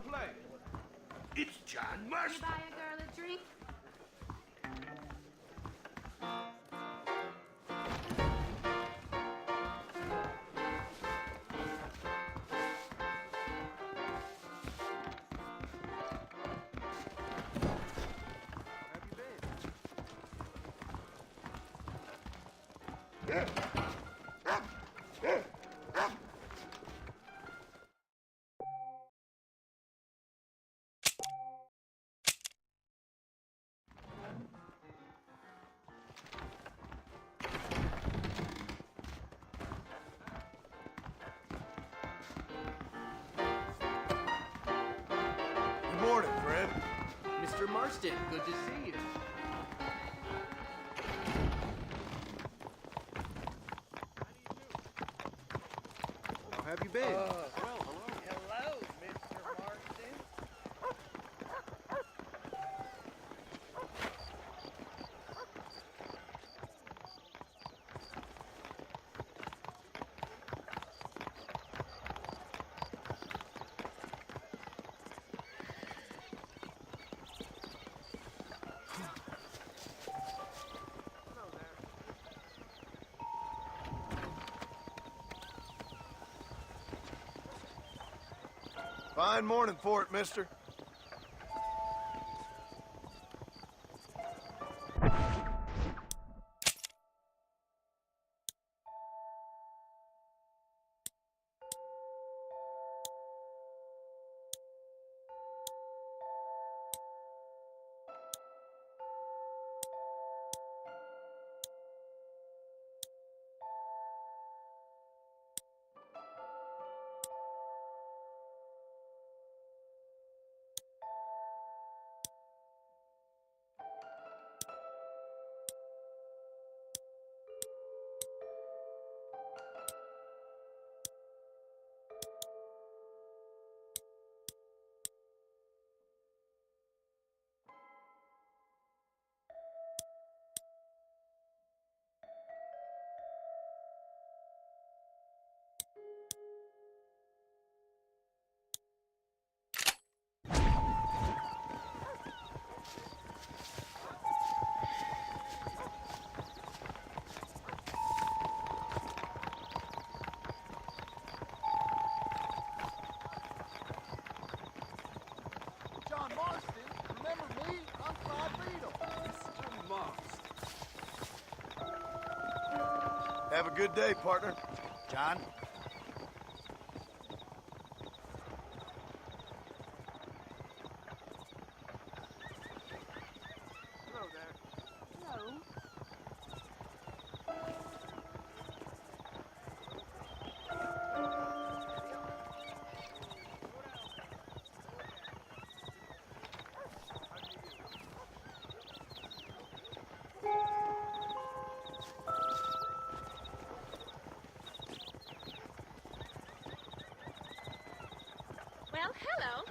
play? It's John You Marston. buy a girl a drink? Good morning, Fred. Mr. Marston, good to see you. How have you been? Hello, Mr. Marston. Fine morning for it, mister. John Marston, remember me? I'm Clyde Beadle. Have a good day, partner. John? Hello. Well, hello.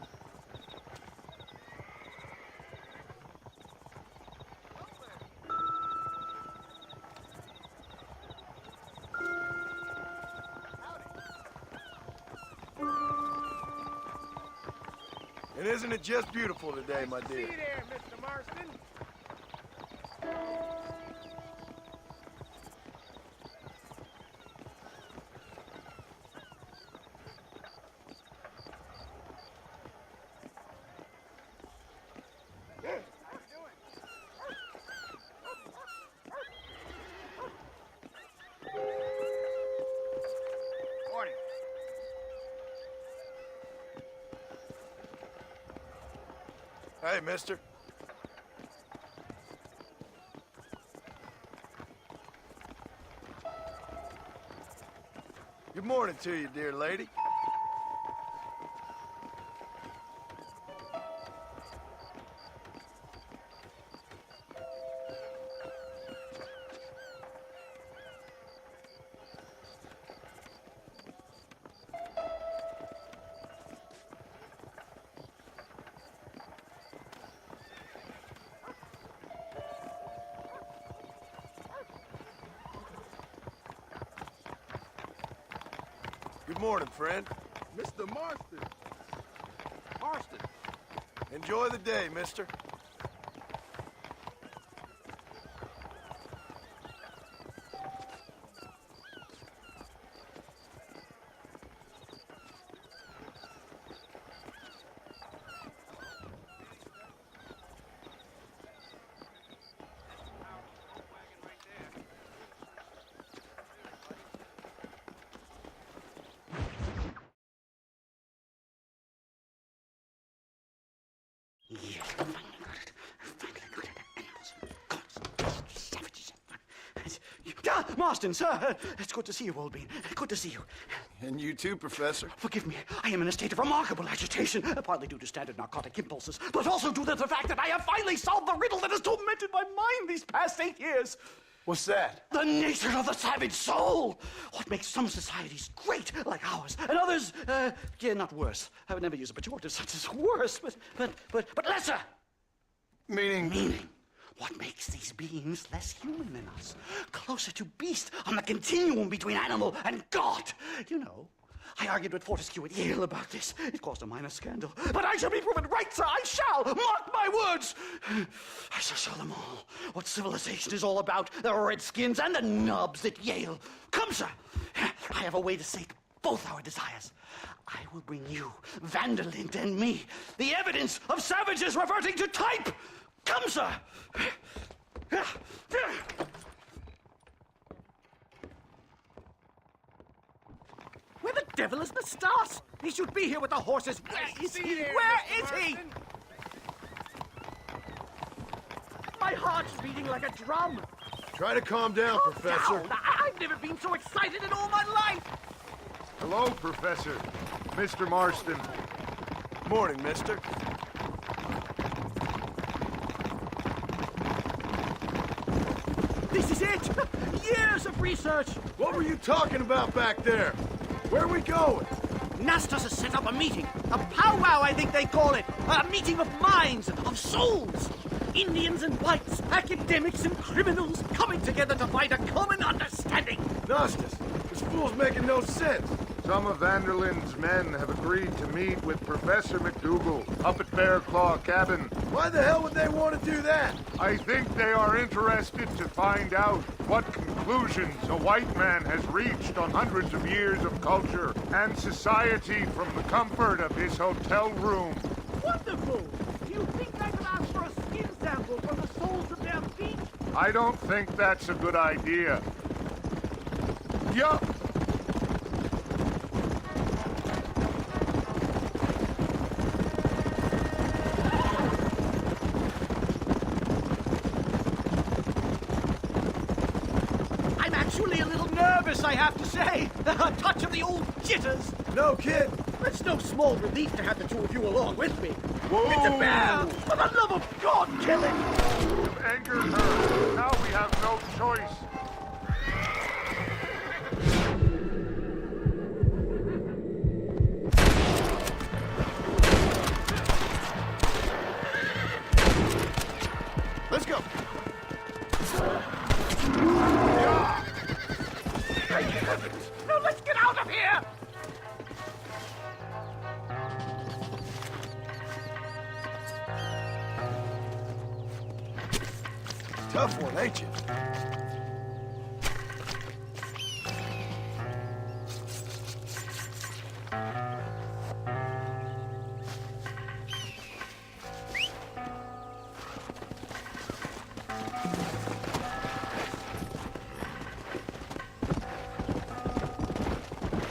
And isn't it just beautiful today, my dear? there, Mr. Marston. Morning. Hey, mister. Good morning to you, dear lady. Good morning, friend. Mr. Marston. Marston, Enjoy the day, mister. Yes, I finally got it. Animals. Savages. Marston, sir. It's good to see you, Oldbean. Good to see you. And you too, Professor. Forgive me. I am in a state of remarkable agitation, partly due to standard narcotic impulses, but also due to the fact that I have finally solved the riddle that has tormented my mind these past 8 years. What's that? The nature of the savage soul. What makes some societies great, like ours, and others, not worse. I would never use a pejorative such as worse, but lesser. Meaning? What makes these beings less human than us? Closer to beast on the continuum between animal and God. You know, I argued with Fortescue at Yale about this. It caused a minor scandal. But I shall be proven right, sir. I shall. Mark my words. I shall show them all what civilization is all about. The redskins and the nubs at Yale. Come, sir. I have a way to sate both our desires. I will bring you, Vanderlint, and me the evidence of savages reverting to type. Come, sir. Where the devil is Nastas? He should be here with the horses. Where is he? Where is he? My heart's beating like a drum. Try to calm down, Calm Professor. down. I've never been so excited in all my life. Hello, Professor. Mr. Marston. Morning, mister. This is it. Years of research. What were you talking about back there? Where are we going? Nastas has set up a meeting. A powwow, I think they call it. A meeting of minds, of souls. Indians and whites, academics and criminals coming together to find a common understanding. Nostus, this fool's making no sense. Some of Vanderlyn's men have agreed to meet with Professor McDougal up at Bear Claw Cabin. Why the hell would they want to do that? I think they are interested to find out what conclusions a white man has reached on hundreds of years of culture and society from the comfort of his hotel room. Wonderful. Do you think they could ask for a skin sample from the soles of their feet? I don't think that's a good idea. Yup. I'm actually a little nervous, I have to say. A touch of the old jitters. No kid. It's no small relief to have the two of you along with me. Whoa. It's a bear. For the love of God, kill it. You've angered her. Now we have no choice. Let's go. No, let's get out of here. Tough one, ain't you?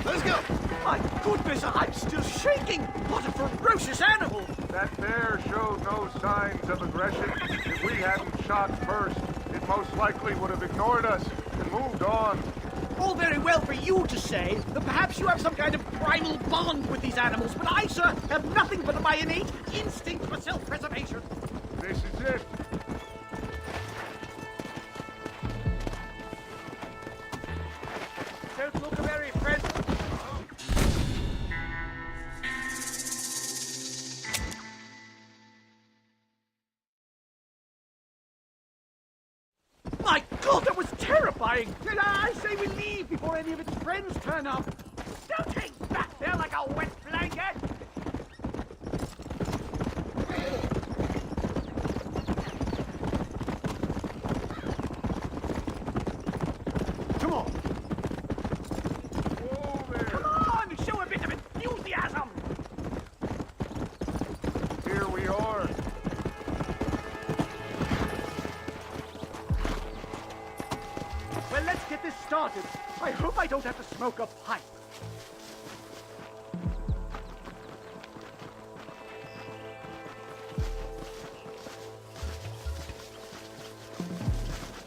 Let's go. My goodness, I'm still shaking. What a ferocious animal. That bear showed no signs of aggression. If we hadn't shot first, it most likely would have ignored us and moved on. All very well for you to say that perhaps you have some kind of primal bond with these animals, but I, sir, have nothing but my innate instinct for self-preservation. This is it. Don't look very friendly. My God, that was terrifying! I say we leave before any of its friends turn up. Don't hang back there like a wet blanket! started. I hope I don't have to smoke a pipe.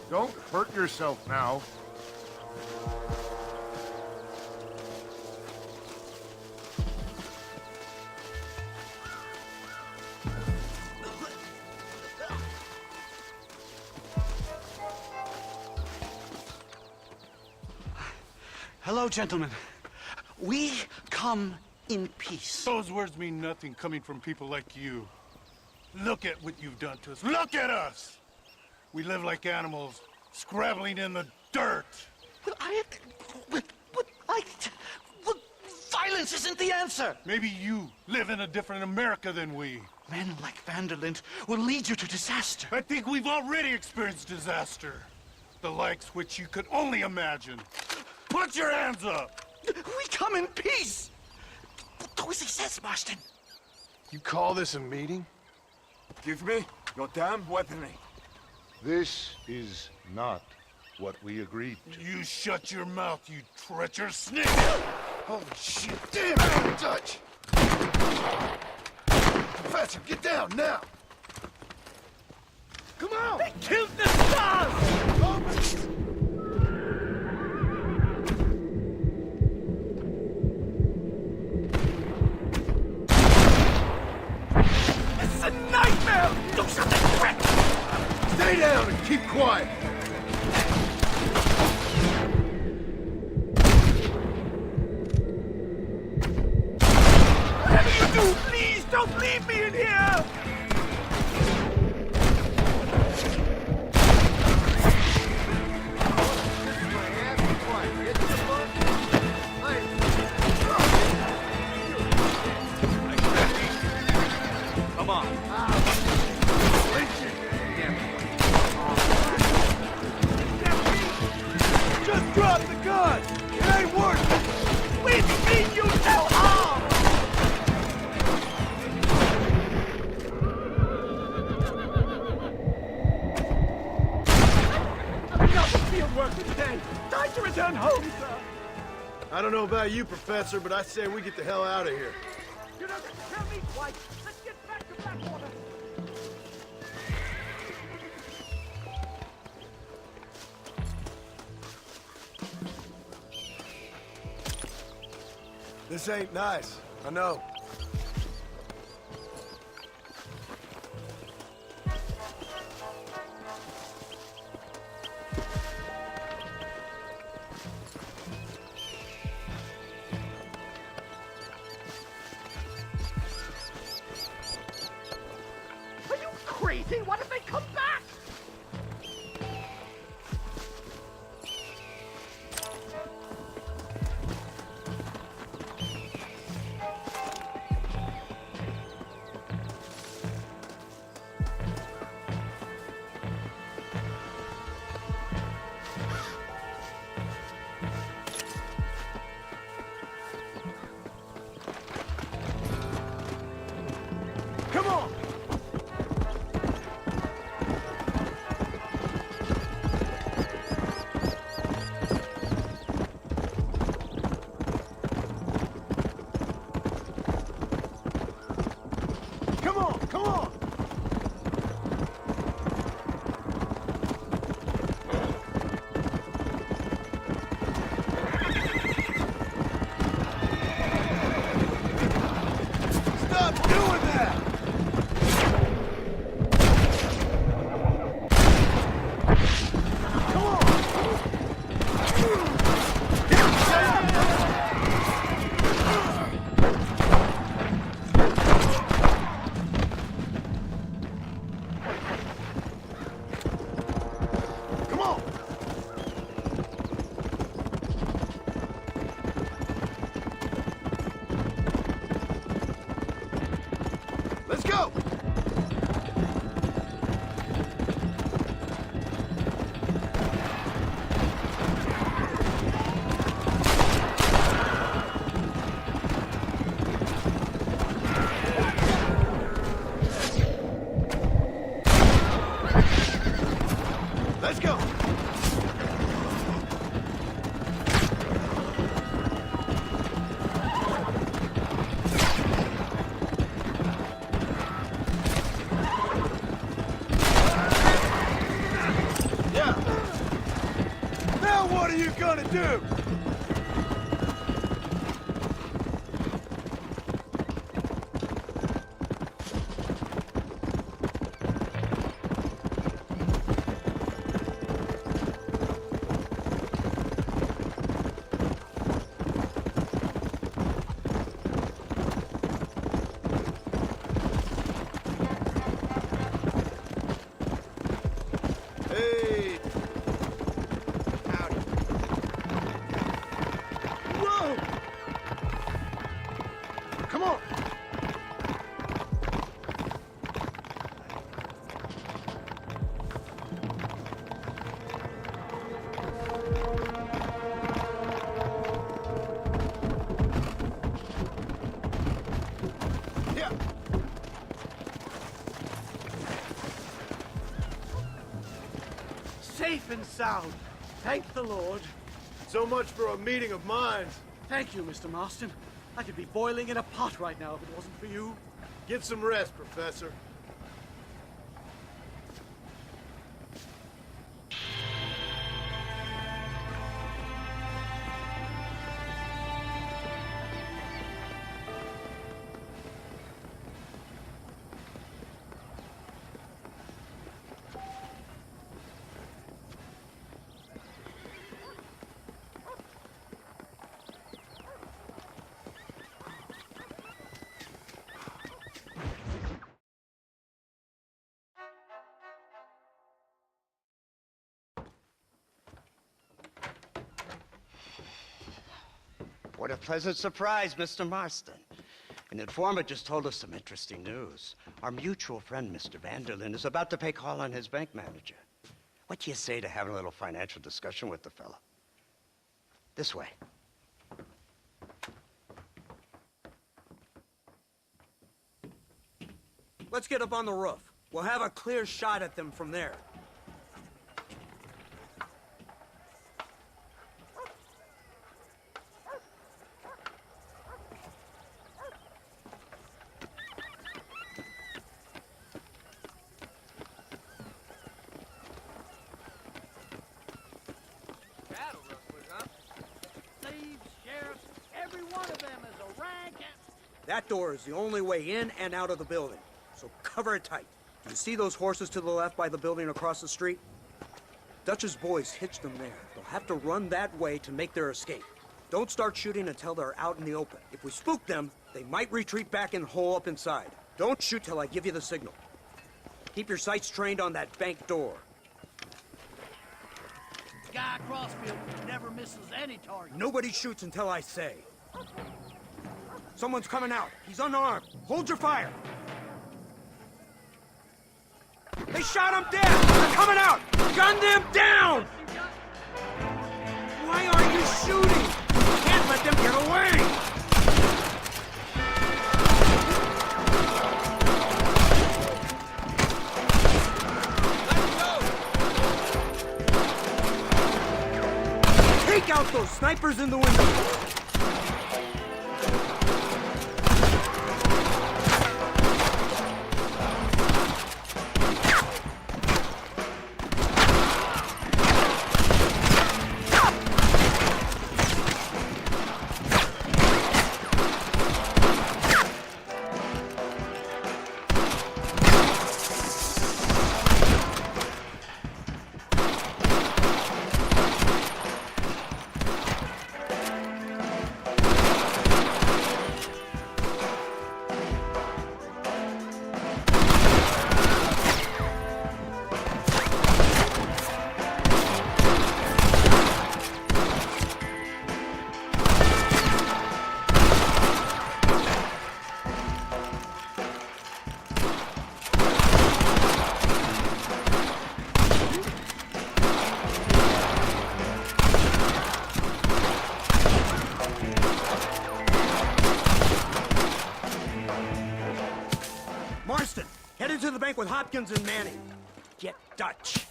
Don't hurt yourself now. Hello, gentlemen. We come in peace. Those words mean nothing coming from people like you. Look at what you've done to us. Look at us! We live like animals, scrabbling in the dirt. Well, violence isn't the answer. Maybe you live in a different America than we. Men like Vanderlint will lead you to disaster. I think we've already experienced disaster. The likes which you could only imagine. Put your hands up! We come in peace! Do as he says, Marston. You call this a meeting? Give me your damn weaponry. This is not what we agreed to. You shut your mouth, you treacherous snake! Holy shit, damn it, Dutch! Professor, get down now! Come on! They killed the stars! It's a nightmare! Do something quick! Stay down and keep quiet! Whatever you do, please don't leave me in here! Come on. Just drop the gun! It ain't working! We mean you no harm! Enough of field work for today. Time to return home, sir. I don't know about you, Professor, but I say we get the hell out of here. You don't have to tell me twice. Let's get back to Blackwater. This ain't nice. I know. Are you crazy? What if they come back? Come on! Come on, come on! Stop doing that! Come on! Come on! Let's go! Let's go! gonna do? Hey! Howdy. Whoa! Come on! Yeah. Safe and sound. Thank the Lord. So much for a meeting of minds. Thank you, Mr. Marston. I could be boiling in a pot right now if it wasn't for you. Get some rest, Professor. What a pleasant surprise, Mr. Marston. An informant just told us some interesting news. Our mutual friend, Mr. Vanderlyn, is about to pay call on his bank manager. What do you say to having a little financial discussion with the fella? This way. Let's get up on the roof. We'll have a clear shot at them from there. Cattle rustlers, huh? Thieves, sheriffs, every one of them is a rank. That door is the only way in and out of the building, so cover it tight. Do you see those horses to the left by the building across the street? Dutch's boys hitched them there. They'll have to run that way to make their escape. Don't start shooting until they're out in the open. If we spook them, they might retreat back and hole up inside. Don't shoot till I give you the signal. Keep your sights trained on that bank door. Guy Crossfield never misses any target. Nobody shoots until I say. Someone's coming out. He's unarmed. Hold your fire. They shot him dead! They're coming out! Gun them down! Why aren't you shooting? You can't let them get away! Take out those snipers in the window! Marston, head into the bank with Hopkins and Manning. Get Dutch.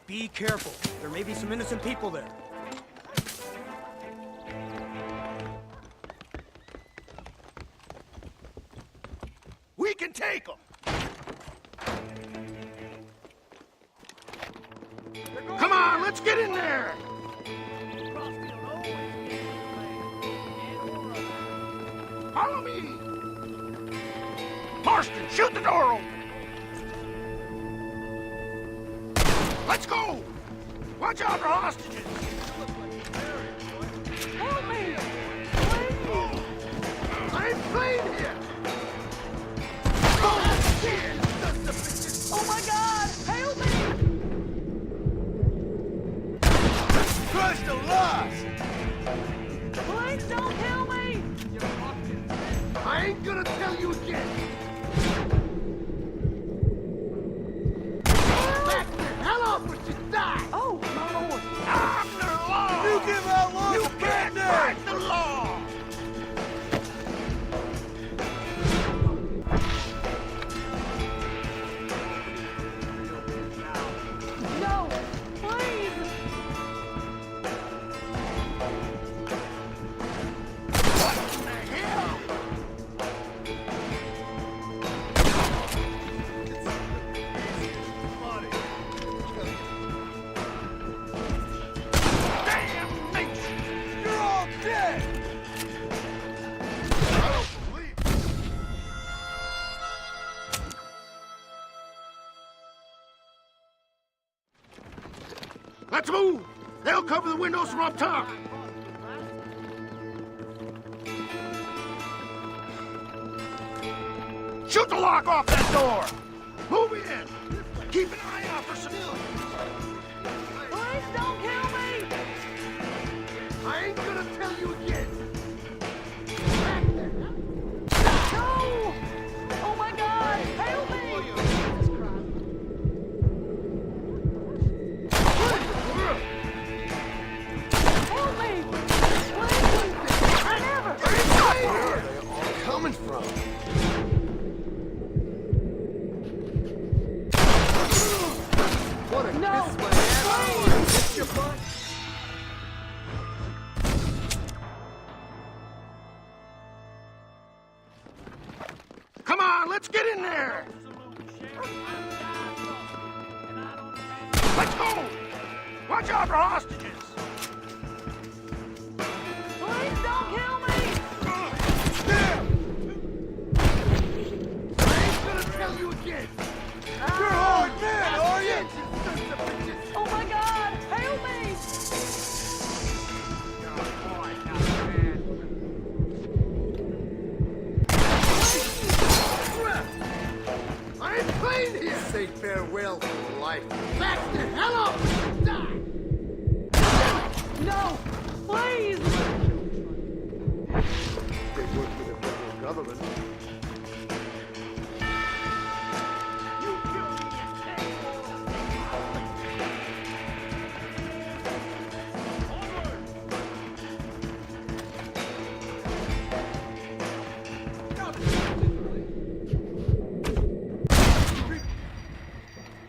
Be careful. There may be some innocent people there. We can take them! Come on, let's get in there! Marston, shoot the door open! Let's go! Watch out for hostages! Help me! Please! I ain't playing here! Oh my God! Help me! Christ alive! Please don't kill me! I ain't gonna tell you again! Back the hell off or you die! Oh, my Lord! I'm the law! You give out laws You to can't bad break the law! No! Please! Damn nation! You're all dead! I don't believe it. Let's move! They'll cover the windows from up top! Shoot the lock off that door! Move in! Keep an eye out for civilians! Please don't kill me! I ain't gonna tell you again! No! Oh my God! Help me! Help me! Please! I never! Where are they all coming from? No! Please! Come on, let's get in there! Let's go! Watch out for hostages! Please don't kill me! I ain't gonna tell you again! You're hard men, are you? Oh my God! Help me! I ain't playing here! Say farewell to life. Back the hell up or you die! No! Please! They work for the federal government. You kill me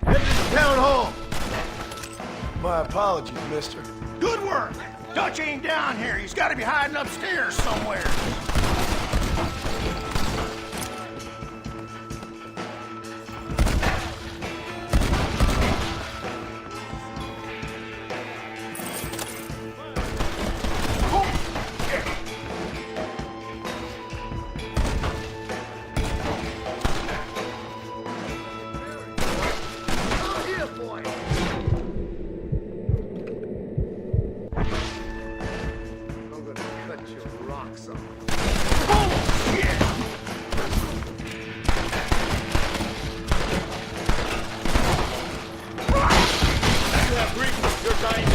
Head to the town hall. My apologies, mister. Good work! Dutch ain't down here. He's got to be hiding upstairs somewhere. Oh, here, boy. I'm gonna cut your rocks off. Oh, yeah! You have reasons. You're dying.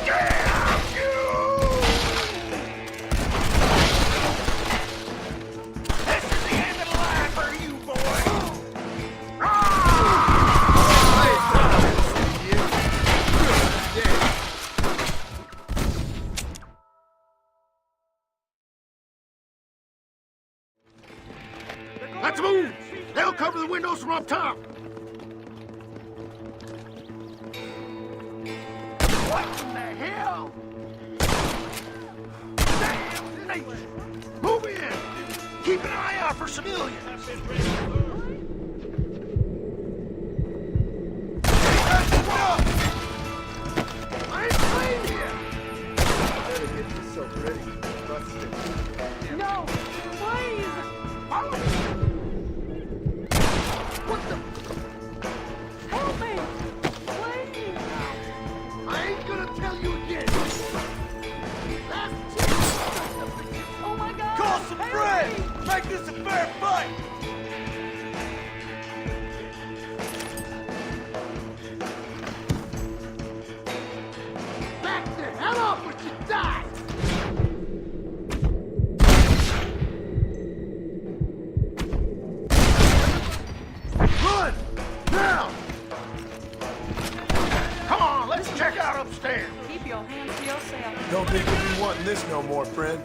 Damn you! This is the end of the line for you, boy! Let's move! They'll cover the windows from up top! What in the hell? Damn nation! Move in! Keep an eye out for civilians! I ain't playing here! Better get yourself ready. Busted. No! some friends! Make this a fair fight! Back the hell up or you die! Run! Now! Come on, let's check out upstairs. Keep your hands to yourself. Don't think you'll be wanting this no more, friend.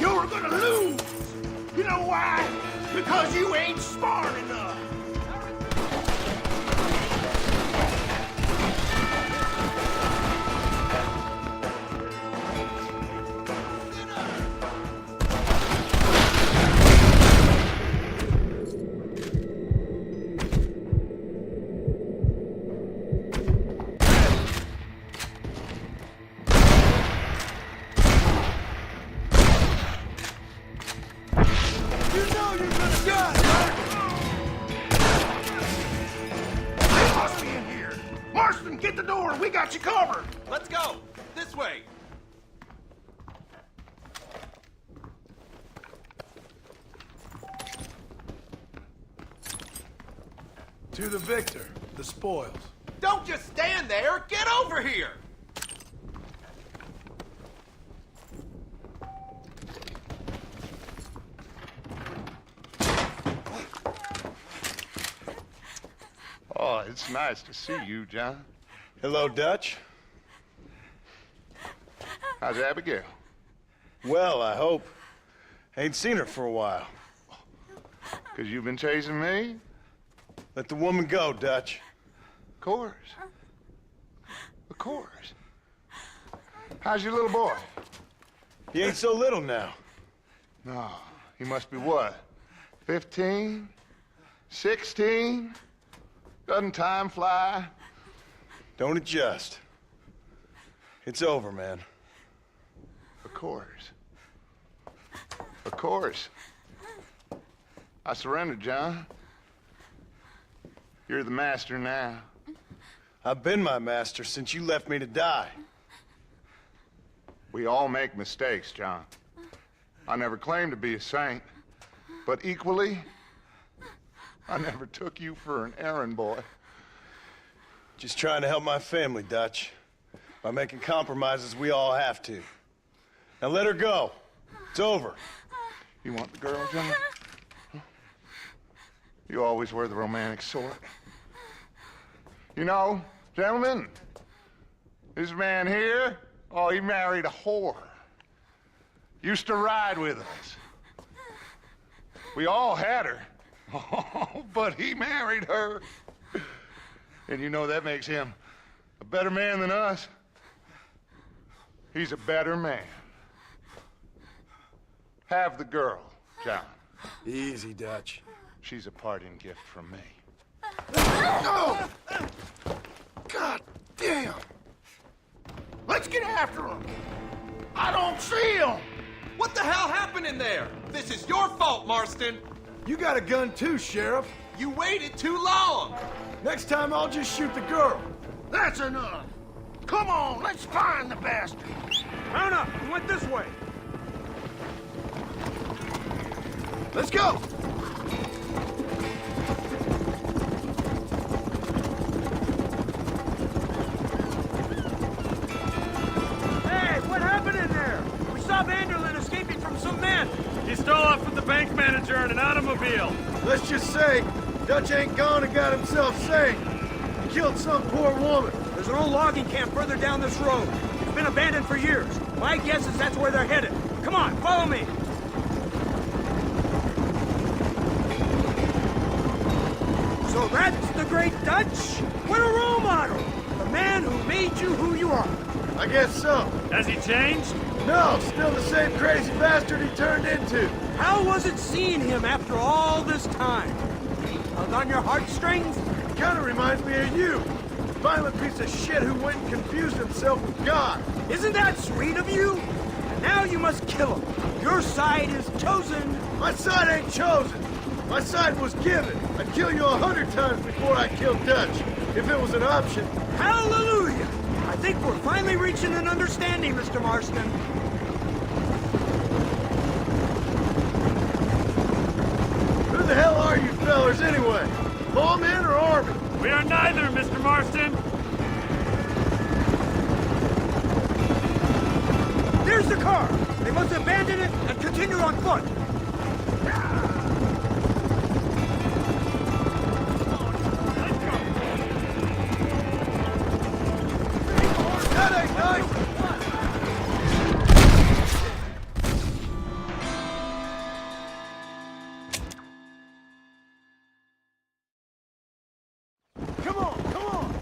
You're gonna lose. You know why? Because you ain't smart enough. Marston, get the door. We got you covered. Let's go! This way! To the victor, the spoils. Don't just stand there! Get over here! Oh, it's nice to see you, John. Hello, Dutch. How's Abigail? Well, I hope. Ain't seen her for a while. 'Cause you've been chasing me? Let the woman go, Dutch. Of course. Of course. How's your little boy? He ain't so little now. No, he must be what? 15? 16? Doesn't time fly? Don't adjust. It's over, man. Of course. Of course. I surrendered, John. You're the master now. I've been my master since you left me to die. We all make mistakes, John. I never claimed to be a saint, but equally, I never took you for an errand boy. Just trying to help my family, Dutch. By making compromises we all have to. Now let her go. It's over. You want the girl, John? Huh? You always were the romantic sort. You know, gentlemen, this man here, oh, he married a whore. Used to ride with us. We all had her. Oh, but he married her. And you know that makes him a better man than us. He's a better man. Have the girl, John. Easy, Dutch. She's a parting gift from me. No! God damn! Let's get after him. I don't see him. What the hell happened in there? This is your fault, Marston! You got a gun too, Sheriff. You waited too long! Next time I'll just shoot the girl. That's enough. Come on, let's find the bastard. Round up! We went this way! Let's go! Hey, what happened in there? We saw Vanderlyn escaping from some men. He stole off with the bank manager in an automobile. Let's just say, Dutch ain't gone and got himself saved. He killed some poor woman. There's an old logging camp further down this road. It's been abandoned for years. My guess is that's where they're headed. Come on, follow me. So that's the great Dutch? What a role model! The man who made you who you are. I guess so. Has he changed? No, still the same crazy bastard he turned into. How was it seeing him after all this time? Hug on your heartstrings? Kind of reminds me of you. Violent piece of shit who went and confused himself with God. Isn't that sweet of you? And now you must kill him. Your side is chosen. My side ain't chosen. My side was given. I'd kill you 100 times before I killed Dutch. If it was an option. Hallelujah! I think we're finally reaching an understanding, Mr. Marston. Who the hell are you fellers anyway? Lawmen or army? We are neither, Mr. Marston. There's the car. They must abandon it and continue on foot. That ain't nice! Come on, come on!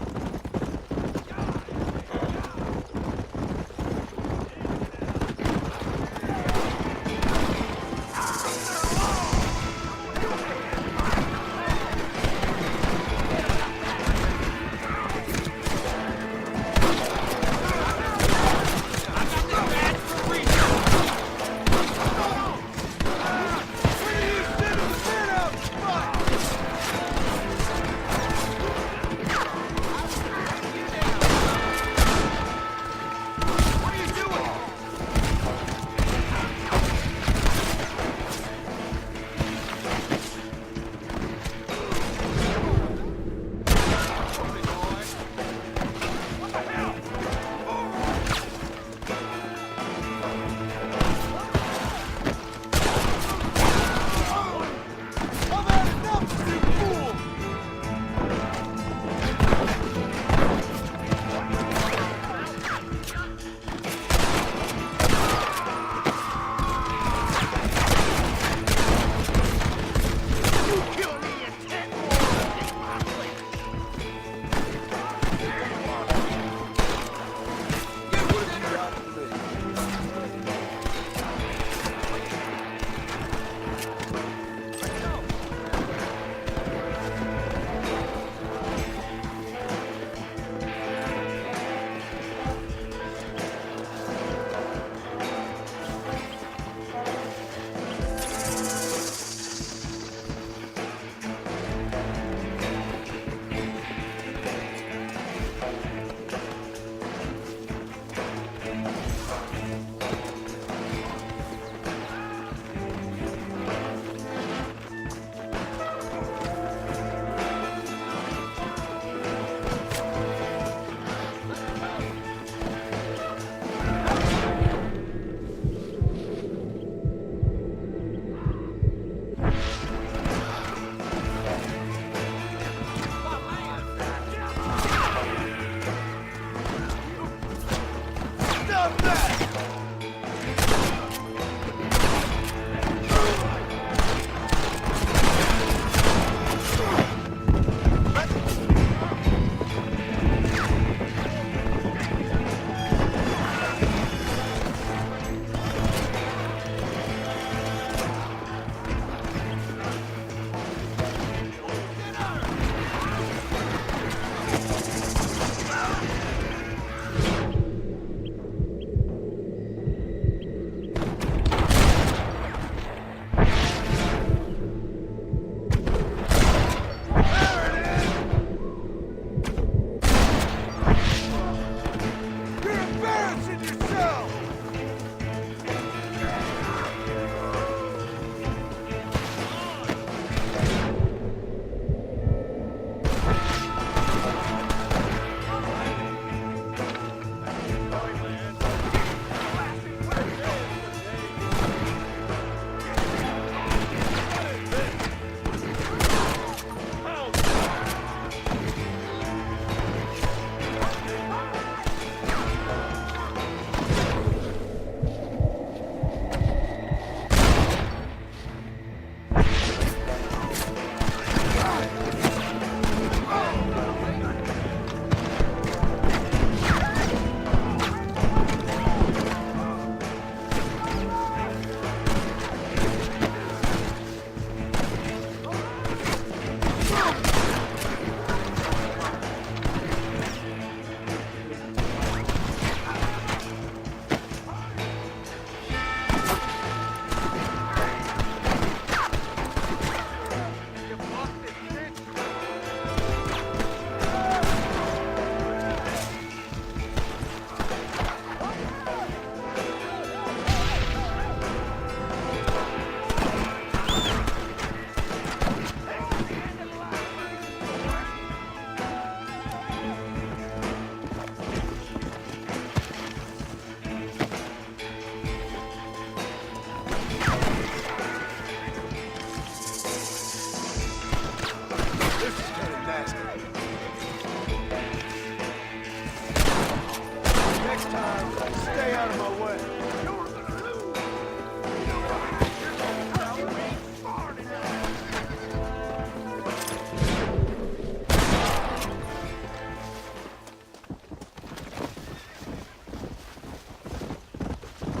this time. Stay out of my way.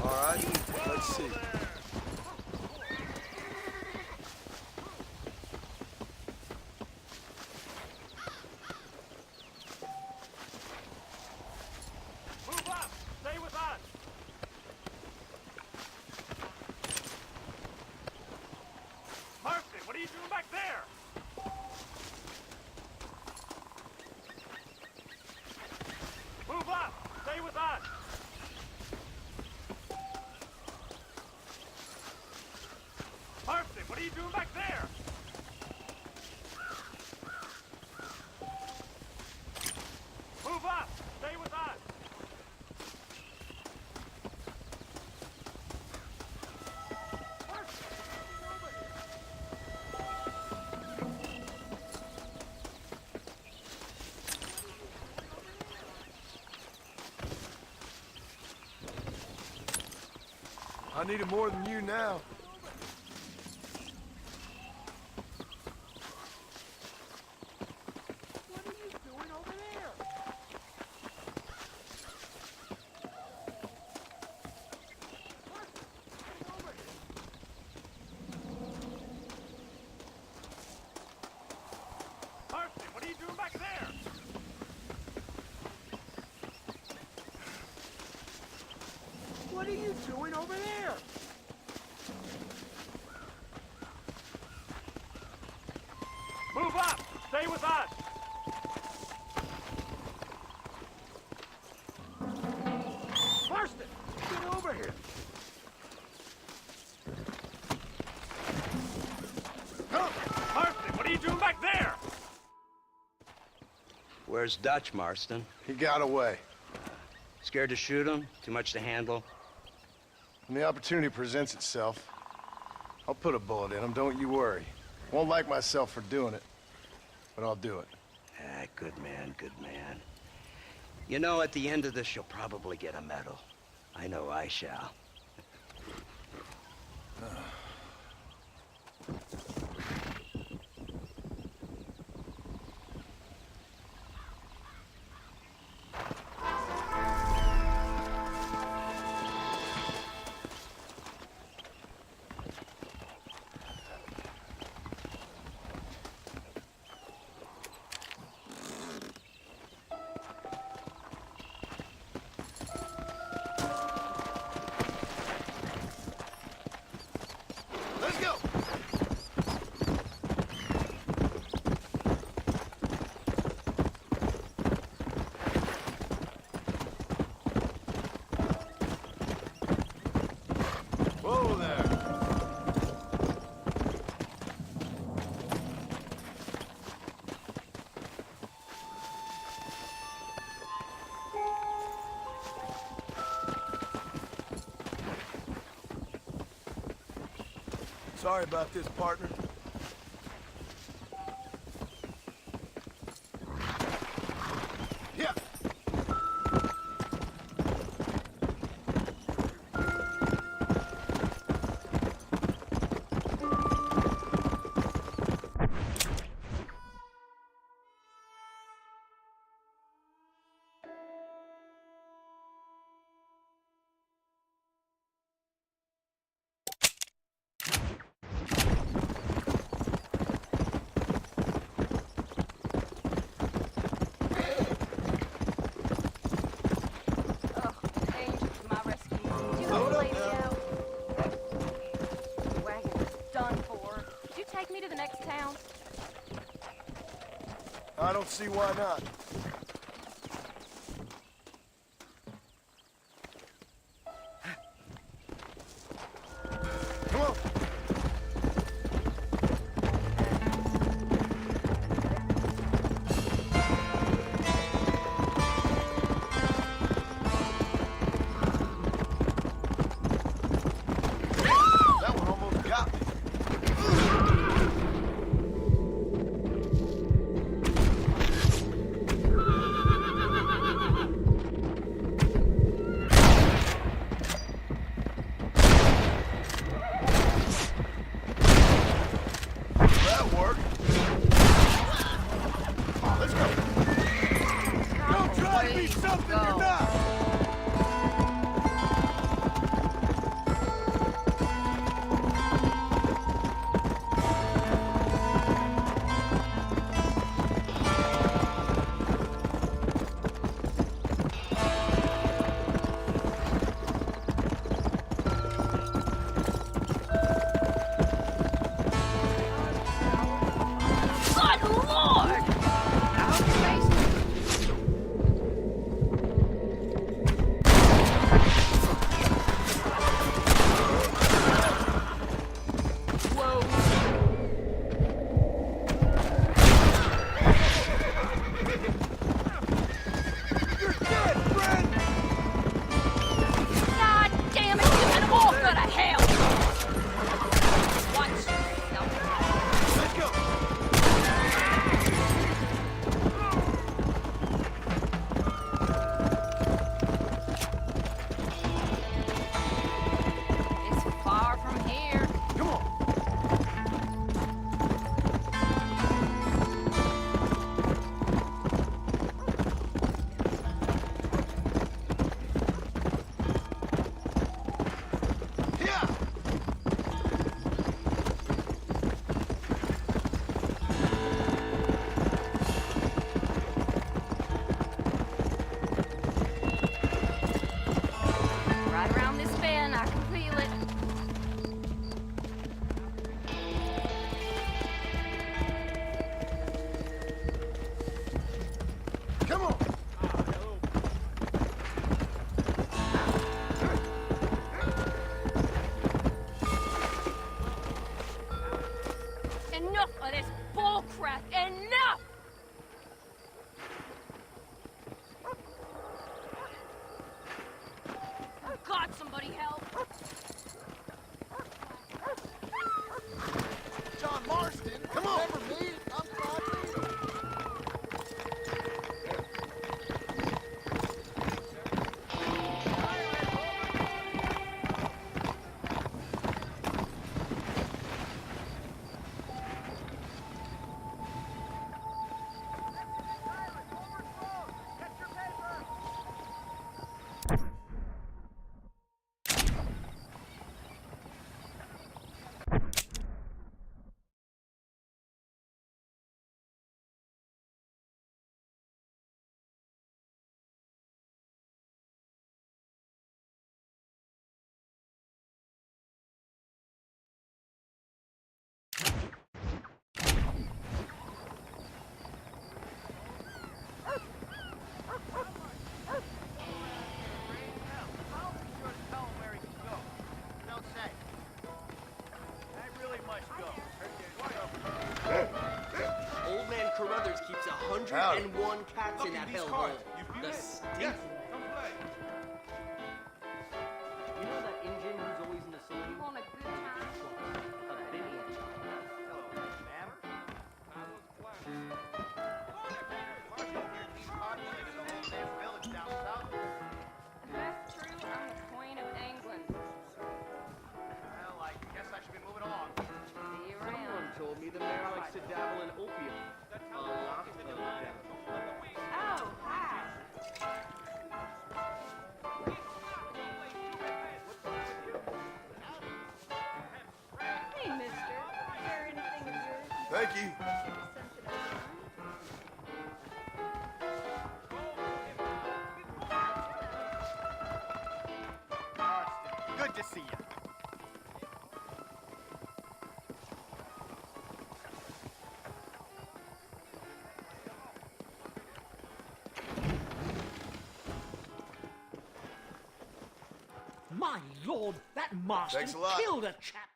All right, let's see. Move up! Stay with us! Mercy, what are you doing back there? Move up! Stay with us! Mercy, what are you doing back there? Move up! Stay with us! I need it more than you now. What are you doing over there? Mercy, what are you doing back there? What are you doing over there? Move up! Stay with us! Marston, get over here! Marston, what are you doing back there? Where's Dutch, Marston? He got away. Scared to shoot him? Too much to handle? When the opportunity presents itself, I'll put a bullet in him, don't you worry. Won't like myself for doing it, but I'll do it. Ah, good man, good man. You know, at the end of this, you'll probably get a medal. I know I shall. Let's go! Whoa there! Sorry about this, partner. Yeah. Angel to my rescue. Did you help the lady out? The wagon is done for. Could you take me to the next town? I don't see why not. Come on. That one almost got me. be something Go. you're not! Good Lord! God damn it, you can all go to hell! Watch yourself. Let's go. It's far from here. Come on. Yeah. Right around this bend, I can feel it. Come on. Enough of this bullcrap! Enough! God, somebody help! John Marston. Come on. Remember me? I'm Rodney. Old man Carruthers keeps 101 cats in that hellhole. The stink. Yes. Come play. You know that Injun who's always in the saloon? You want a good time? A big one. If that's true, I'm the Queen of England. Well, I guess I should be moving along. See you Someone around. told me the mayor likes to dabble in opium. A lot of them. Oh, hi. Hey, mister. Is there anything of yours you Thank you. sensitive on? Good to see you. My lord, that Marston Thanks a lot. killed a chap.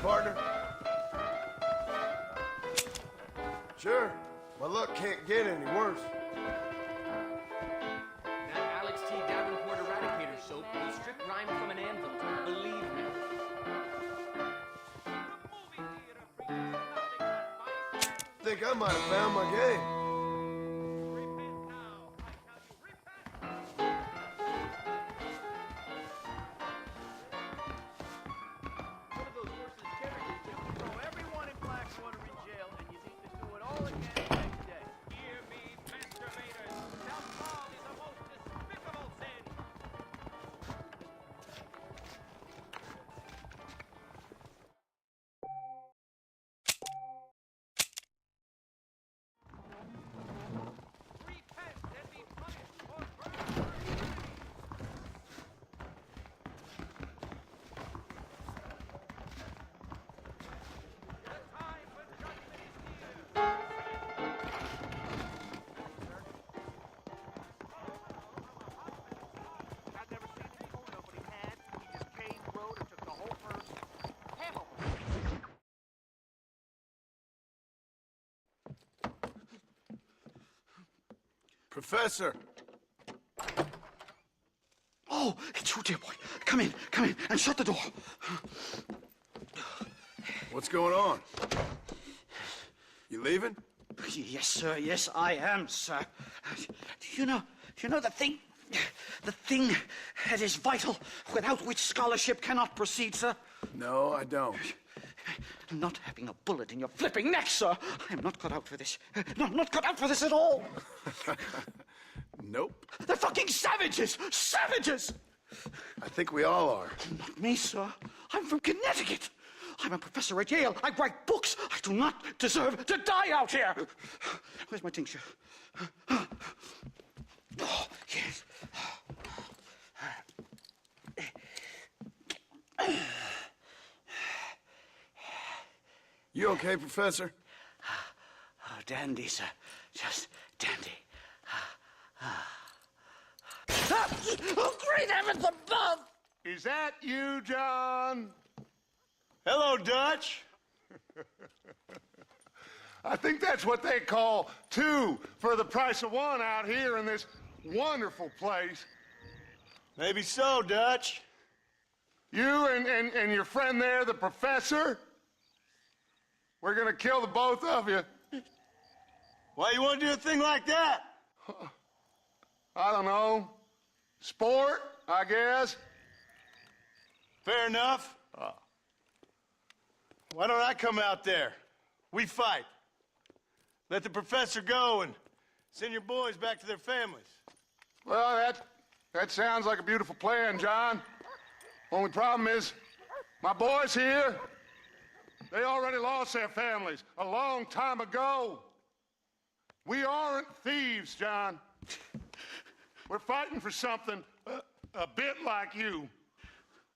partner? Sure. My luck can't get any worse. That Alex T. Davenport Eradicator soap will strip grime from an anvil. Believe me. Think I might have found my game. Throw everyone in Blackwater in jail, and you need to do it all again the next day. Hear me, masturbators. Self-harm is the most despicable sin. Repent and be punished for murder. The time for judgment is near. I've never seen him before. Nobody had. He just came, rode, and took the whole first. Hell. Professor! Oh, it's you, dear boy. Come in, and shut the door. What's going on? You leaving? Yes, sir. Yes, I am, sir. You know the thing that is vital, without which scholarship cannot proceed, sir? No, I don't. Not having a bullet in your flipping neck, sir. I am not cut out for this. No, I'm not cut out for this at all. Nope. They're fucking savages! Savages! I think we all are. Not me, sir. I'm from Connecticut. I'm a professor at Yale. I write books. I do not deserve to die out here. Where's my tincture? Oh, yes. You okay, Professor? Oh, dandy, sir. Just dandy. Oh, great heavens above! Is that you, John? Hello, Dutch. I think that's what they call two for the price of one out here in this wonderful place. Maybe so, Dutch. You and your friend there, the professor, we're gonna kill the both of you. Why you want to do a thing like that? I don't know. Sport, I guess. Fair enough. Why don't I come out there? We fight. Let the professor go and send your boys back to their families. Well, that sounds like a beautiful plan, John. Only problem is, my boys here, they already lost their families a long time ago. We aren't thieves, John. We're fighting for something a bit like you.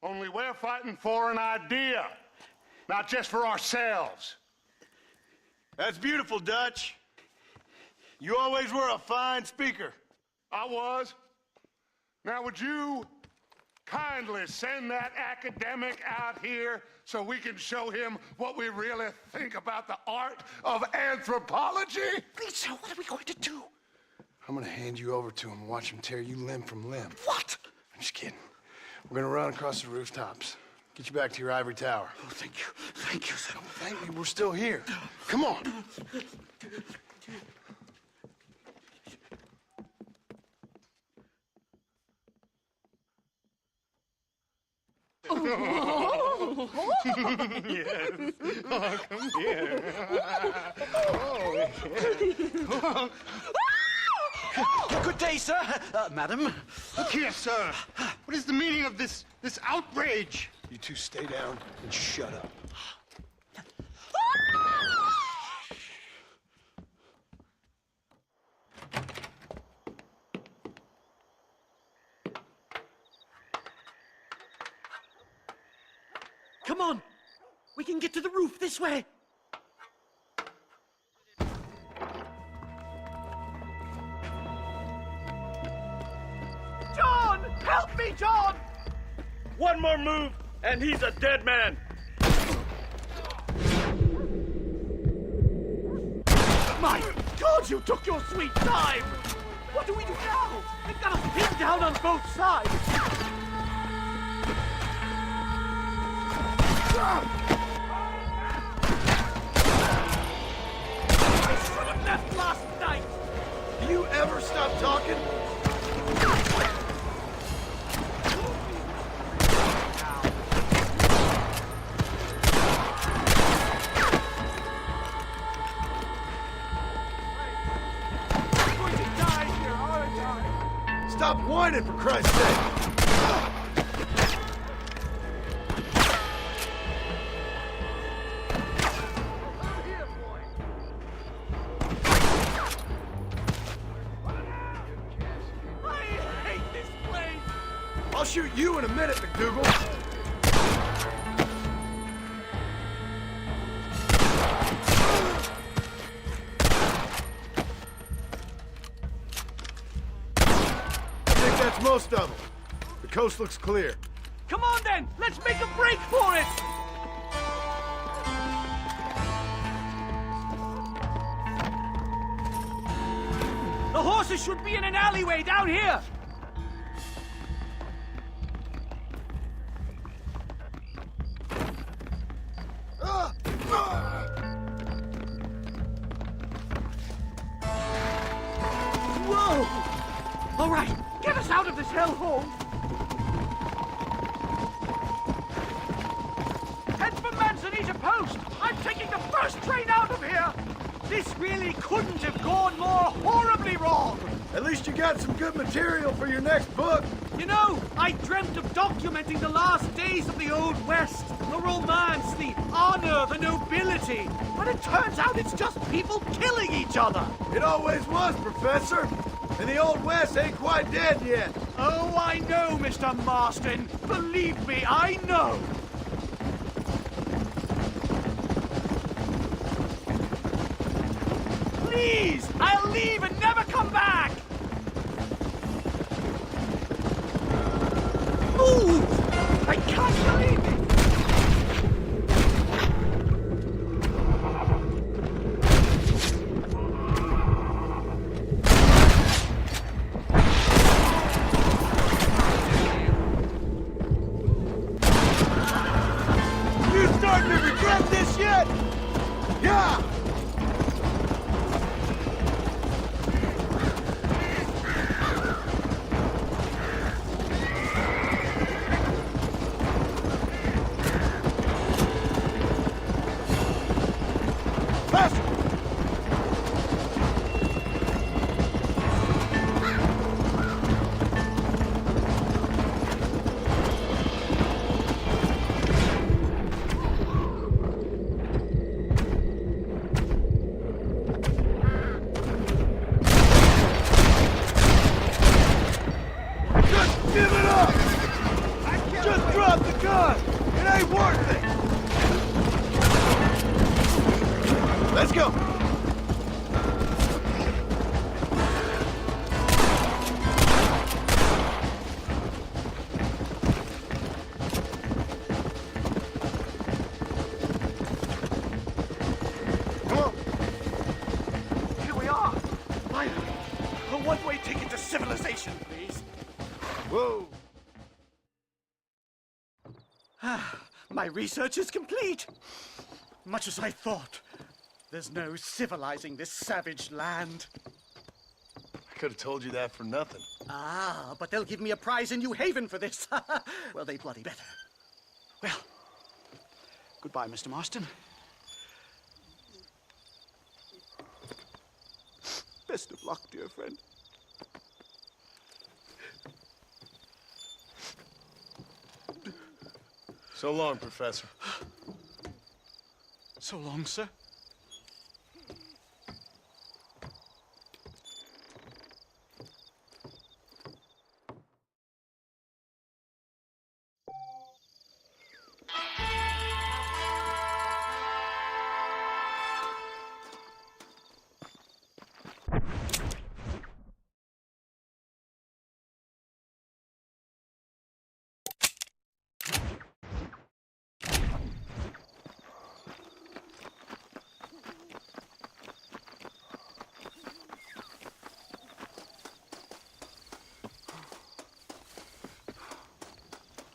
Only we're fighting for an idea, not just for ourselves. That's beautiful, Dutch. You always were a fine speaker. I was. Now, would you kindly send that academic out here so we can show him what we really think about the art of anthropology? Please, sir, what are we going to do? I'm gonna hand you over to him and watch him tear you limb from limb. What? I'm just kidding. We're gonna run across the rooftops. Get you back to your ivory tower. Oh, thank you. Thank you, sir. Thank me, we're still here. Come on. Yes. Oh, come here. Good day, sir. Madam. Look here, sir. What is the meaning of this outrage? You two stay down and shut up. Come on! We can get to the roof this way! John! Help me, John! One more move, and he's a dead man. My God, you took your sweet time! What do we do now? They've got us pinned down on both sides! I should have left last night! Do you ever stop talking? Stop whining, for Christ's sake! I hate this place! I'll shoot you in a minute, McDougal. I think that's most of them. The coast looks clear. Come on then, let's make a break for it! The horses should be in an alleyway down here! Whoa! All right, get us out of this hellhole! Head for Manzanita Post! I'm taking the first train out of here! This really couldn't have gone more horribly wrong! At least you got some good material for your next book. You know, I dreamt of documenting the last days of the Old West. The romance, the honor, the nobility. But it turns out it's just people killing each other. It always was, Professor. And the Old West ain't quite dead yet. Oh, I know, Mr. Marston. Believe me, I know. Please, I'll leave and never come back. Move! I can't believe it. You starting to regret this yet? Yeah! Give it up! Just drop the gun! It ain't worth it! Let's go! Come on! Here we are. A one-way ticket to civilization, please. Whoa! My research is complete. Much as I thought. There's no civilizing this savage land. I could have told you that for nothing. Ah, but they'll give me a prize in New Haven for this. Well, they bloody better. Well, goodbye, Mr. Marston. Best of luck, dear friend. So long, Professor. So long, sir.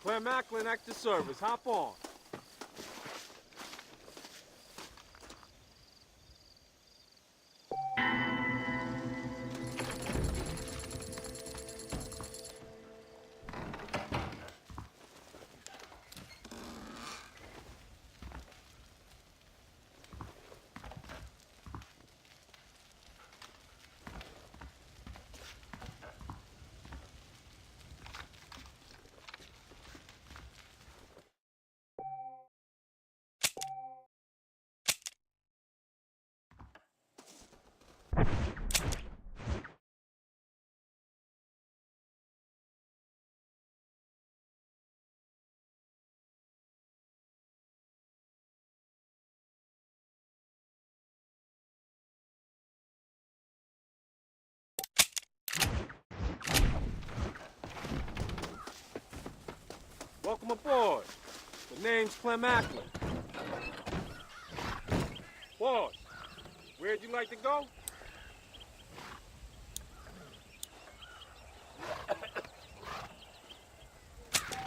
Claire Macklin, active service. Hop on. Welcome aboard. The name's Clem Macklin. Boss, where'd you like to go?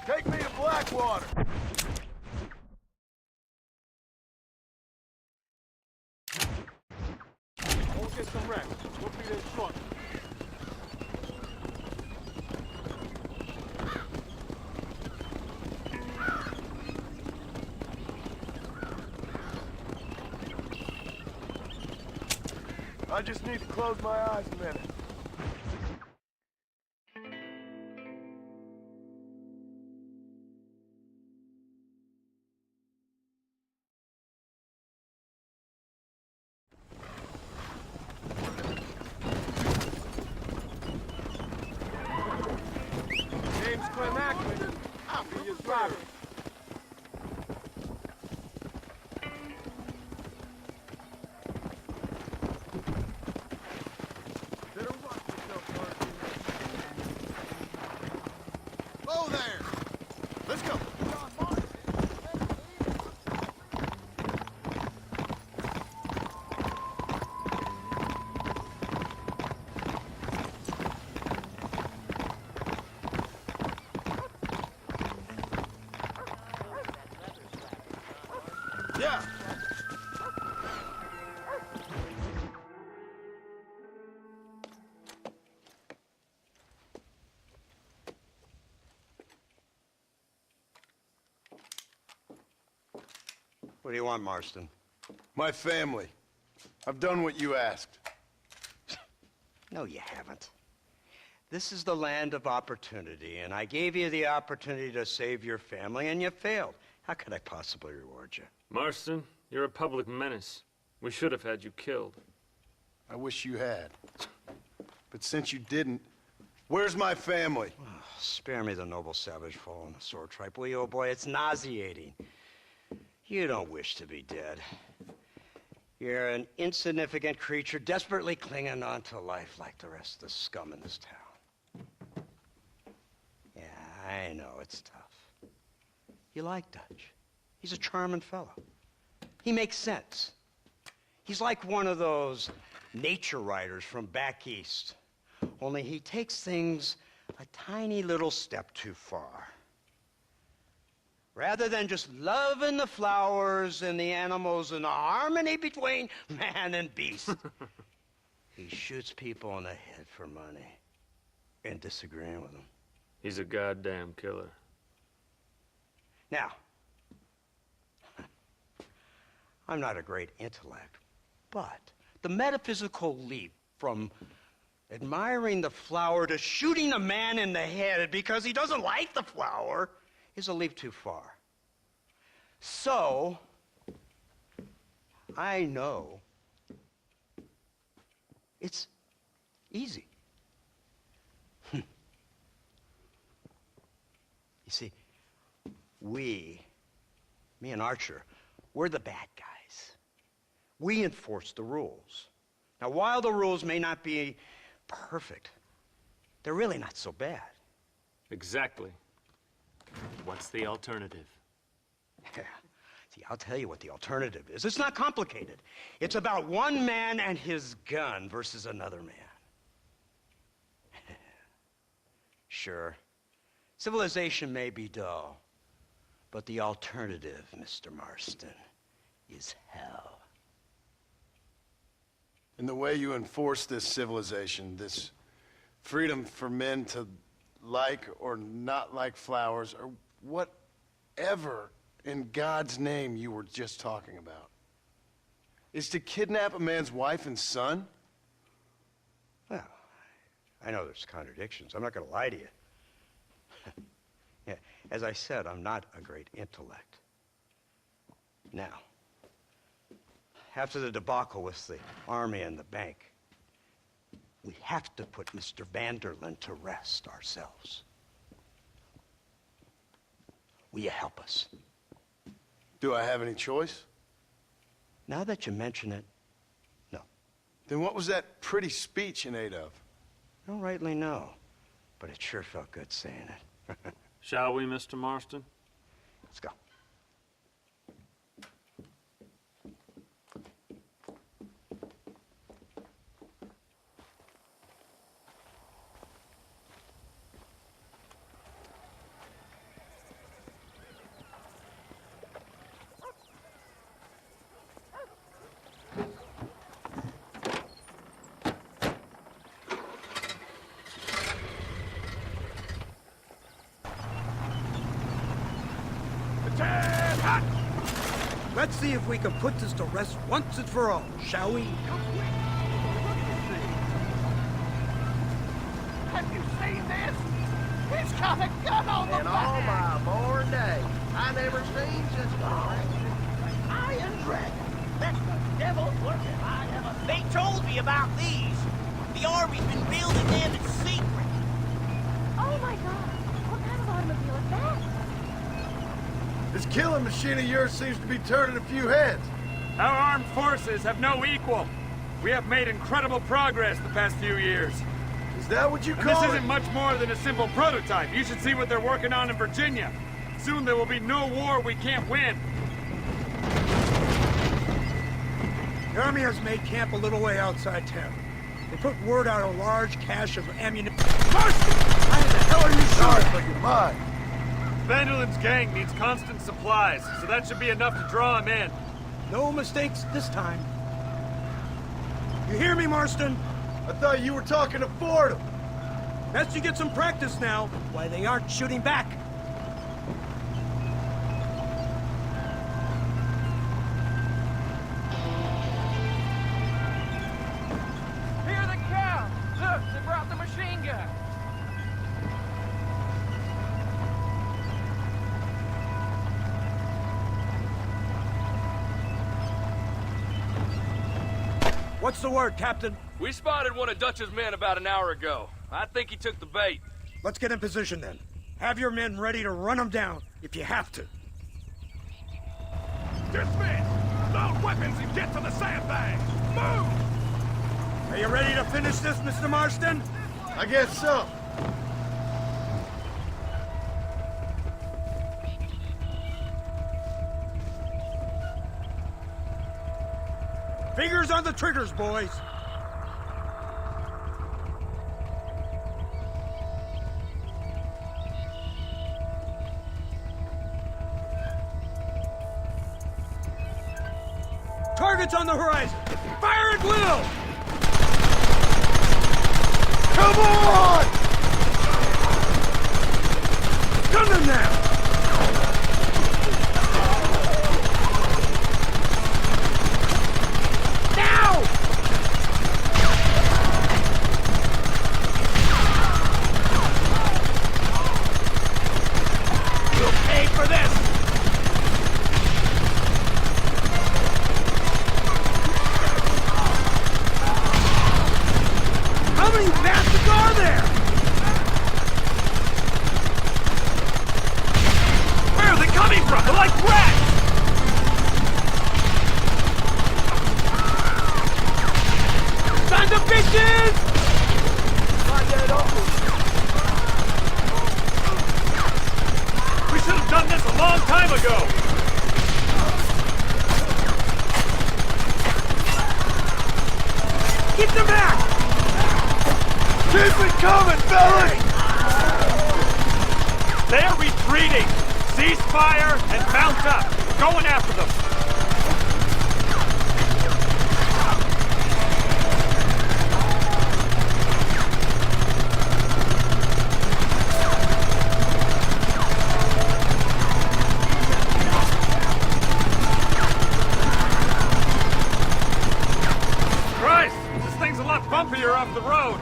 Take me to Blackwater. Go get some rest. We'll be there shortly. I just need to close my eyes a minute. Name's Clem Macklin. I'll be your driver. Whoa there! Let's go! Yeah! What do you want, Marston? My family. I've done what you asked. No, you haven't. This is the land of opportunity, and I gave you the opportunity to save your family, and you failed. How could I possibly reward you? Marston, you're a public menace. We should have had you killed. I wish you had. But since you didn't, where's my family? Oh, spare me the noble savage fall on the sword tripe, will you, old boy? It's nauseating. You don't wish to be dead. You're an insignificant creature desperately clinging on to life like the rest of the scum in this town. Yeah, I know, it's tough. You like Dutch. He's a charming fellow. He makes sense. He's like one of those nature writers from back east. Only he takes things a tiny little step too far. Rather than just loving the flowers and the animals and the harmony between man and beast, he shoots people in the head for money and disagreeing with them. He's a goddamn killer. Now, I'm not a great intellect, but the metaphysical leap from admiring the flower to shooting a man in the head because he doesn't like the flower is a leap too far. So, I know it's easy. You see, me and Archer, we're the bad guys. We enforce the rules. Now, while the rules may not be perfect, they're really not so bad. Exactly. What's the alternative? Yeah. See, I'll tell you what the alternative is. It's not complicated. It's about one man and his gun versus another man. Sure, Civilization may be dull, but the alternative, Mr. Marston, is hell. And the way you enforce this civilization, this freedom for men to like or not like flowers, or whatever in God's name you were just talking about, is to kidnap a man's wife and son? Well, I know there's contradictions. I'm not going to lie to you. Yeah, as I said, I'm not a great intellect. Now, after the debacle with the army and the bank, we have to put Mr. Vanderlyn to rest ourselves. Will you help us? Do I have any choice? Now that you mention it, no. Then what was that pretty speech in aid of? I don't rightly know, but it sure felt good saying it. Shall we, Mr. Marston? Let's go. Let's see if we can put this to rest once and for all, shall we? Have you seen this? He's got a gun on the In back! all my born days, I never seen such a Iron Dragon. That's the devil's working. They told me about these. The army's been building them in secret. Oh my god! What kind of automobile is that? This killing machine of yours seems to be turning a few heads. Our armed forces have no equal. We have made incredible progress the past few years. Is that what you And call this it? isn't much more than a simple prototype. You should see what they're working on in Virginia. Soon there will be no war we can't win. The army has made camp a little way outside town. They put word out a large cache of ammunition. Marston! Why the hell are you Sorry, shooting? but you're mine. Vanderlyn's gang needs constant supplies, so that should be enough to draw him in. No mistakes this time. You hear me, Marston? I thought you were talking to Fordham. Best you get some practice now, why they aren't shooting back. Here they come! Look, they brought the machine gun! What's the word, Captain? We spotted one of Dutch's men about an hour ago. I think he took the bait. Let's get in position then. Have your men ready to run them down if you have to. Dismiss! Load weapons and get to the sandbags! Move! Are you ready to finish this, Mr. Marston? I guess so. Fingers on the triggers, boys. Targets on the horizon. Fire at will! Come on! Gun them now! Now! You'll pay for this! How many bastards are there? Where are they coming from? They're like rats! Sons of bitches! We should have done this a long time ago! Keep them back! Keep it coming, fellas! Cease fire and mount up. We're going after them. Christ, this thing's a lot bumpier off the road.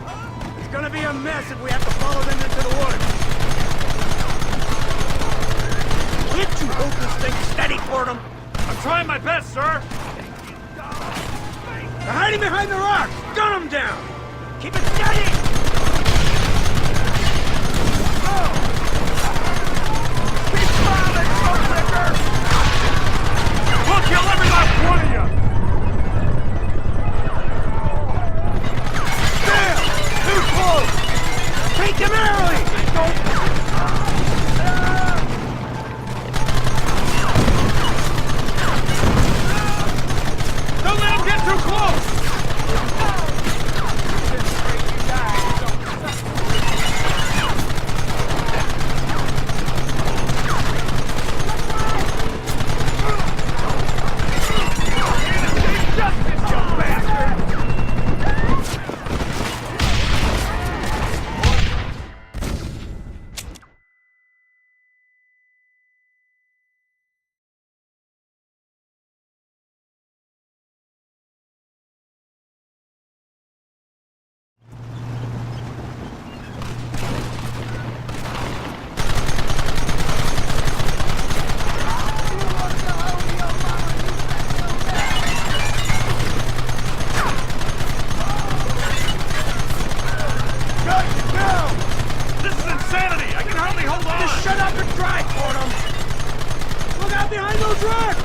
It's gonna be a mess if we have to follow them into the woods. Can't you hold this thing steady for them? I'm trying my best, sir. They're hiding behind the rocks! Gun them down! Keep it steady! Keep firing, Showbreaker! We'll kill every last one of you! Damn! Too close! Take them early! Don't let him get too close! This is insanity! I can hardly hold on! Just shut up and drive, Fordham! Look out behind those rocks!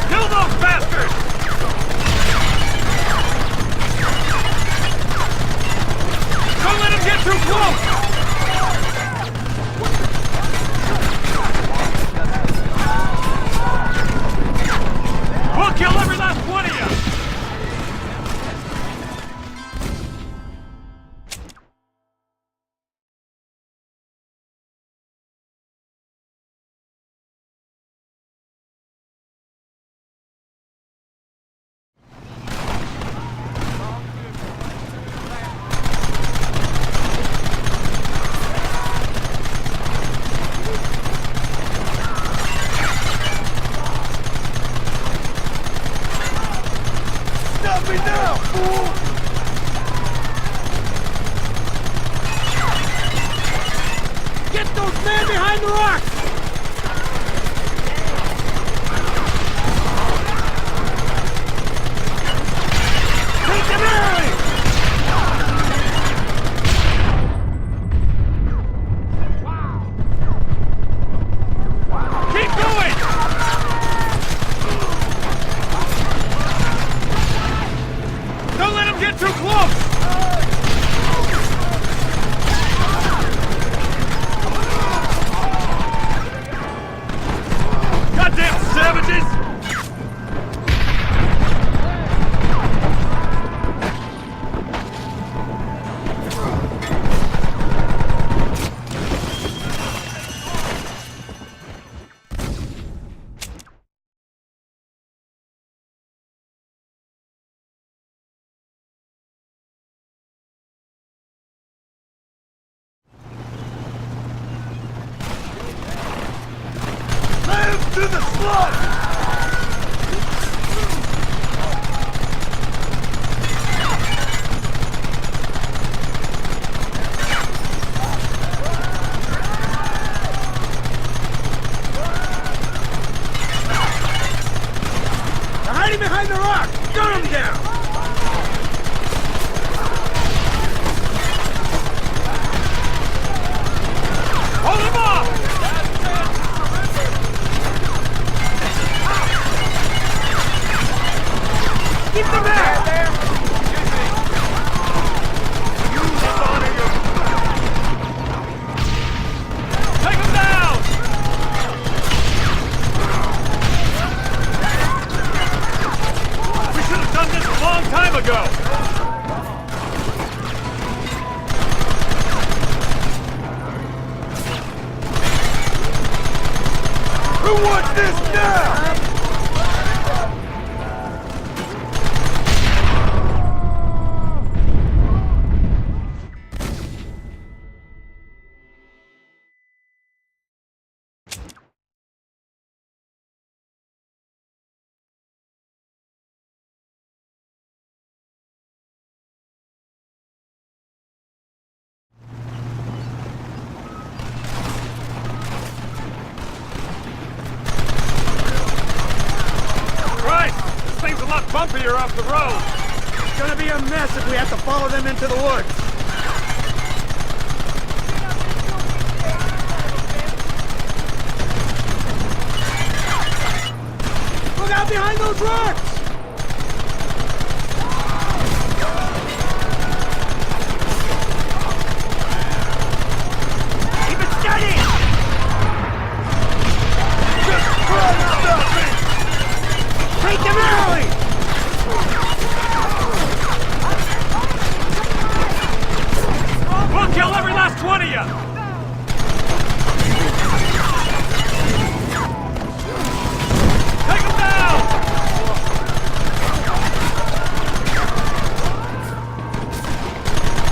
Kill those bastards! Don't let him get too close! We'll kill every last one of you! Stop me now, fool! Get those men behind the rocks! Take them early! Keep going! Don't let him get too close! Goddamn savages! Let him to the slaughter! They're hiding behind the rocks! Gun them down! Hold him off! Stop this now! Bumpier off the road. It's gonna be a mess if we have to follow them into the woods. Look out behind those rocks! Keep it steady! Just try to stop me! Take them early! We'll kill every last one of you! Take them down!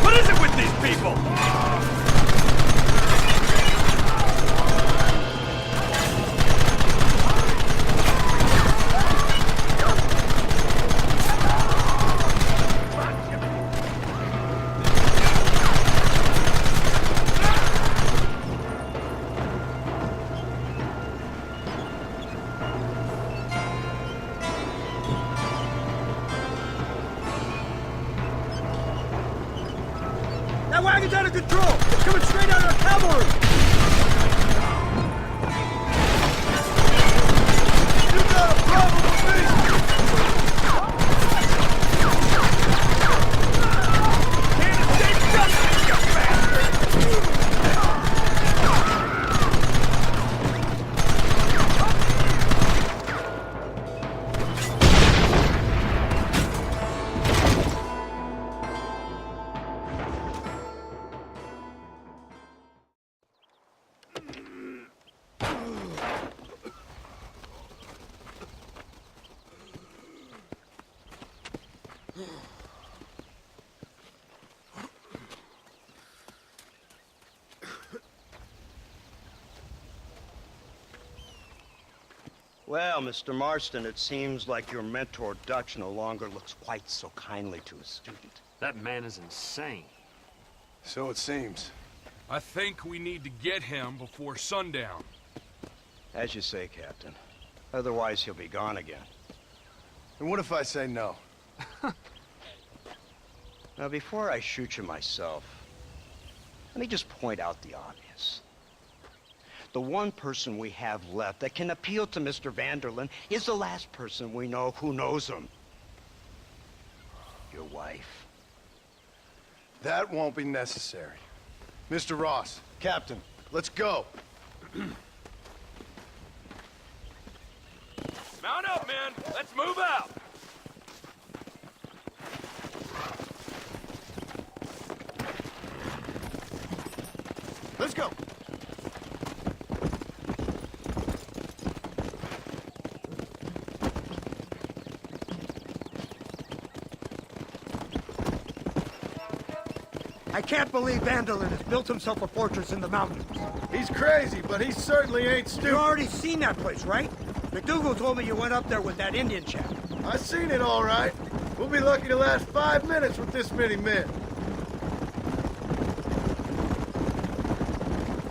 What is it with these people? That wagon's out of control! It's coming straight out of our cavalry! You got a problem with me? Can't escape justice, you bastard! Well, Mr. Marston, it seems like your mentor Dutch no longer looks quite so kindly to his student. That man is insane. So it seems. I think we need to get him before sundown. As you say, Captain. Otherwise, he'll be gone again. And what if I say no? Now, before I shoot you myself, let me just point out the obvious. The one person we have left that can appeal to Mr. Vanderlyn is the last person we know who knows him. Your wife. That won't be necessary. Mr. Ross, Captain, let's go. Mount up, men! Let's move out! Let's go. I can't believe Vanderlyn has built himself a fortress in the mountains. He's crazy, but he certainly ain't You've stupid. already seen that place, right? McDougal told me you went up there with that Indian chap. I seen it all right. We'll be lucky to last 5 minutes with this many men.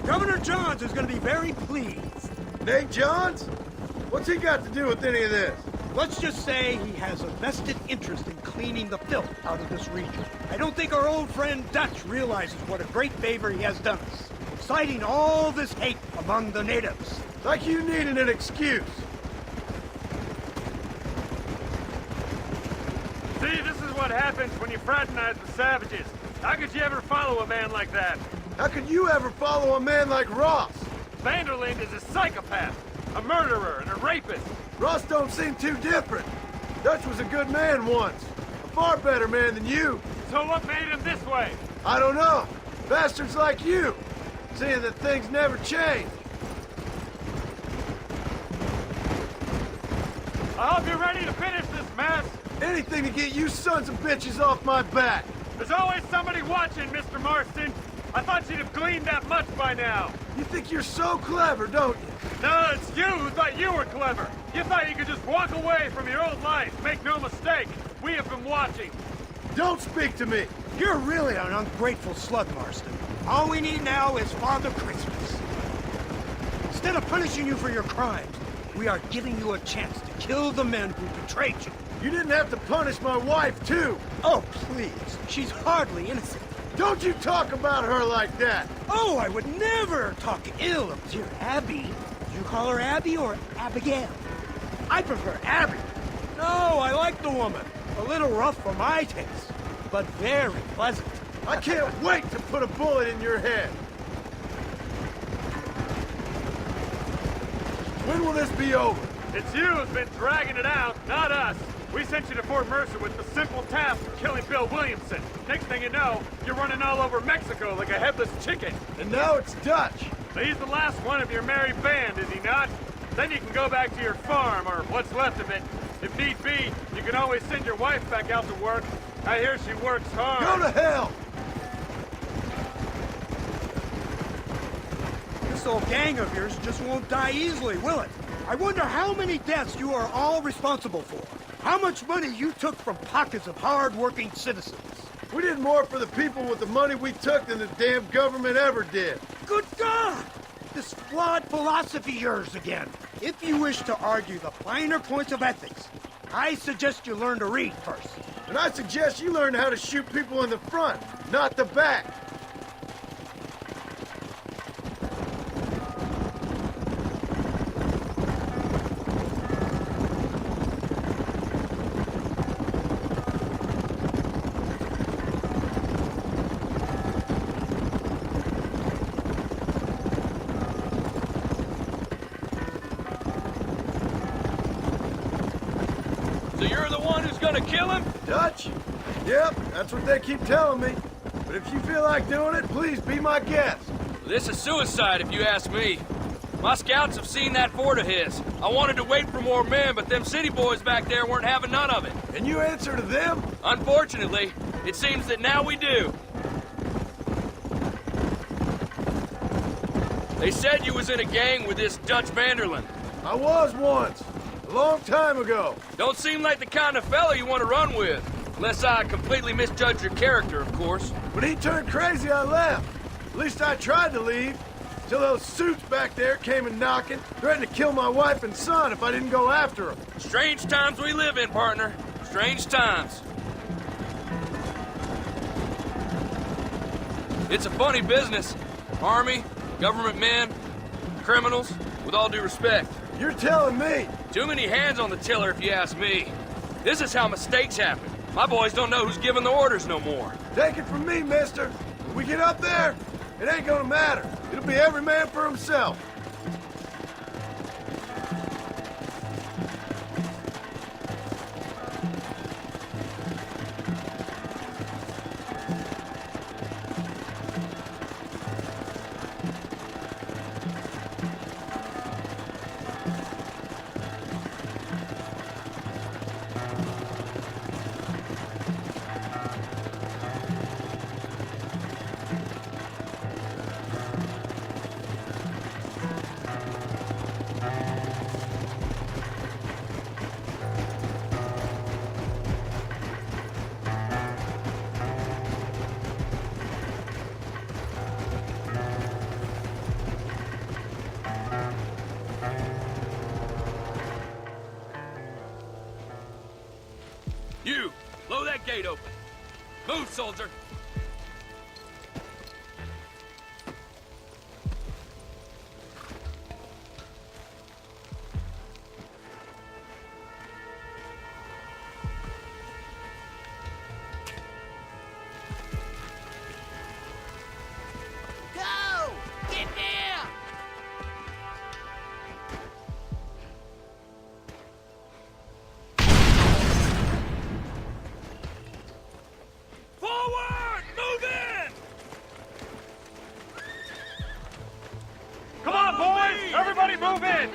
Governor Johns is going to be very pleased. Nate Johns? What's he got to do with any of this? Let's just say he has a vested interest in cleaning the filth out of this region. I don't think our old friend Dutch realizes what a great favor he has done us, inciting all this hate among the natives. Like you needed an excuse. See, this is what happens when you fraternize with savages. How could you ever follow a man like that? How could you ever follow a man like Ross? Vanderlyn is a psychopath, a murderer, and a rapist. Ross don't seem too different. Dutch was a good man once. A far better man than you. So what made him this way? I don't know. Bastards like you. Seeing that things never change. I hope you're ready to finish this mess. Anything to get you sons of bitches off my back. There's always somebody watching, Mr. Marston. I thought you'd have gleaned that much by now. You think you're so clever, don't you? No, it's you who thought you were clever. You thought you could just walk away from your old life. Make no mistake, we have been watching. Don't speak to me. You're really an ungrateful slug, Marston. All we need now is Father Christmas. Instead of punishing you for your crimes, we are giving you a chance to kill the men who betrayed you. You didn't have to punish my wife, too. Oh, please. She's hardly innocent. Don't you talk about her like that. Oh, I would never talk ill of dear Abby. Do you call her Abby or Abigail? I prefer Abby. No, I like the woman. A little rough for my taste, but very pleasant. I can't wait to put a bullet in your head. When will this be over? It's you who's been dragging it out, not us. We sent you to Fort Mercer with the simple task of killing Bill Williamson. Next thing you know, you're running all over Mexico like a headless chicken. And now it's Dutch. He's the last one of your merry band, is he not? Then you can go back to your farm, or what's left of it. If need be, you can always send your wife back out to work. I hear she works hard. Go to hell! This old gang of yours just won't die easily, will it? I wonder how many deaths you are all responsible for. How much money you took from pockets of hard-working citizens. We did more for the people with the money we took than the damn government ever did. Good God! This flawed philosophy of yours again. If you wish to argue the finer points of ethics, I suggest you learn to read first. And I suggest you learn how to shoot people in the front, not the back. So you're the one who's gonna kill him? Dutch? Yep, that's what they keep telling me. But if you feel like doing it, please be my guest. This is suicide, if you ask me. My scouts have seen that fort of his. I wanted to wait for more men, but them city boys back there weren't having none of it. And you answer to them? Unfortunately, it seems that now we do. They said you was in a gang with this Dutch Vanderlyn. I was once. A long time ago. Don't seem like the kind of fella you want to run with. Unless I completely misjudged your character, of course. When he turned crazy, I left. At least I tried to leave. Till those suits back there came and knocking, threatened to kill my wife and son if I didn't go after them. Strange times we live in, partner. Strange times. It's a funny business. Army, government men, criminals, with all due respect. You're telling me? Too many hands on the tiller, if you ask me. This is how mistakes happen. My boys don't know who's giving the orders no more. Take it from me, mister. When we get up there, it ain't gonna matter. It'll be every man for himself. You, blow that gate open. Move, soldier. Go! Get there! Forward! Move in! Come on, boys! Everybody move in!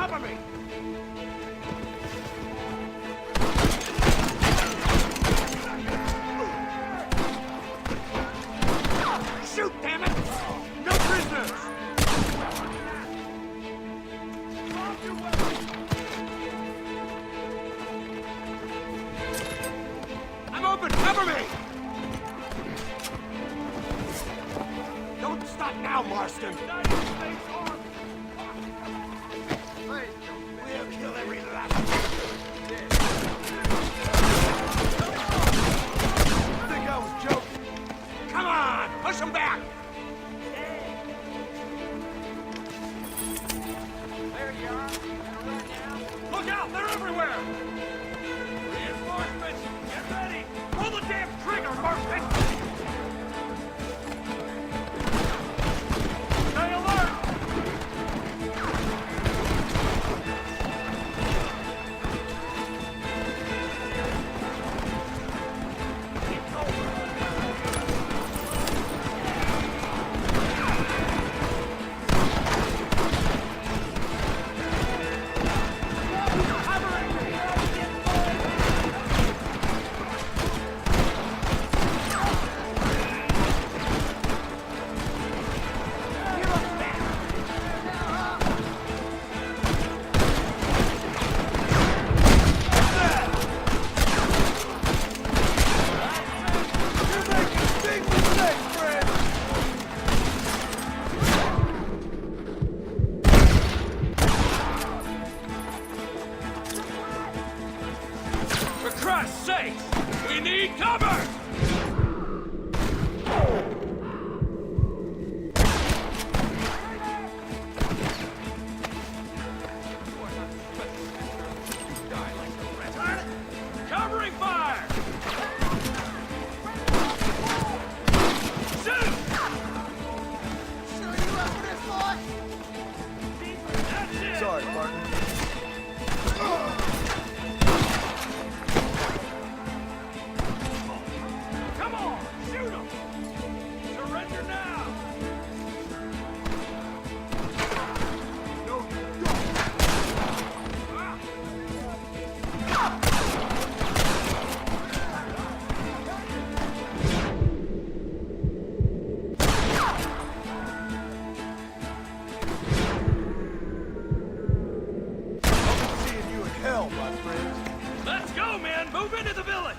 Cover me! Shoot, damn it! No prisoners! I'm open! Cover me! Don't stop now, Marston! We'll kill every last one. I think I was joking. Come on! Push them back! There you are. Right now. Look out! They're everywhere! Reinforcements! Get ready! Pull the damn trigger, Marston! Stay alert! For Christ's sake! We need cover! Covering fire! Shoot! Sure you up for this, boy? That's it! Sorry, partner. Come on! Shoot them! Surrender now! Seeing you in hell, my friends. Let's go, man! Move into the village!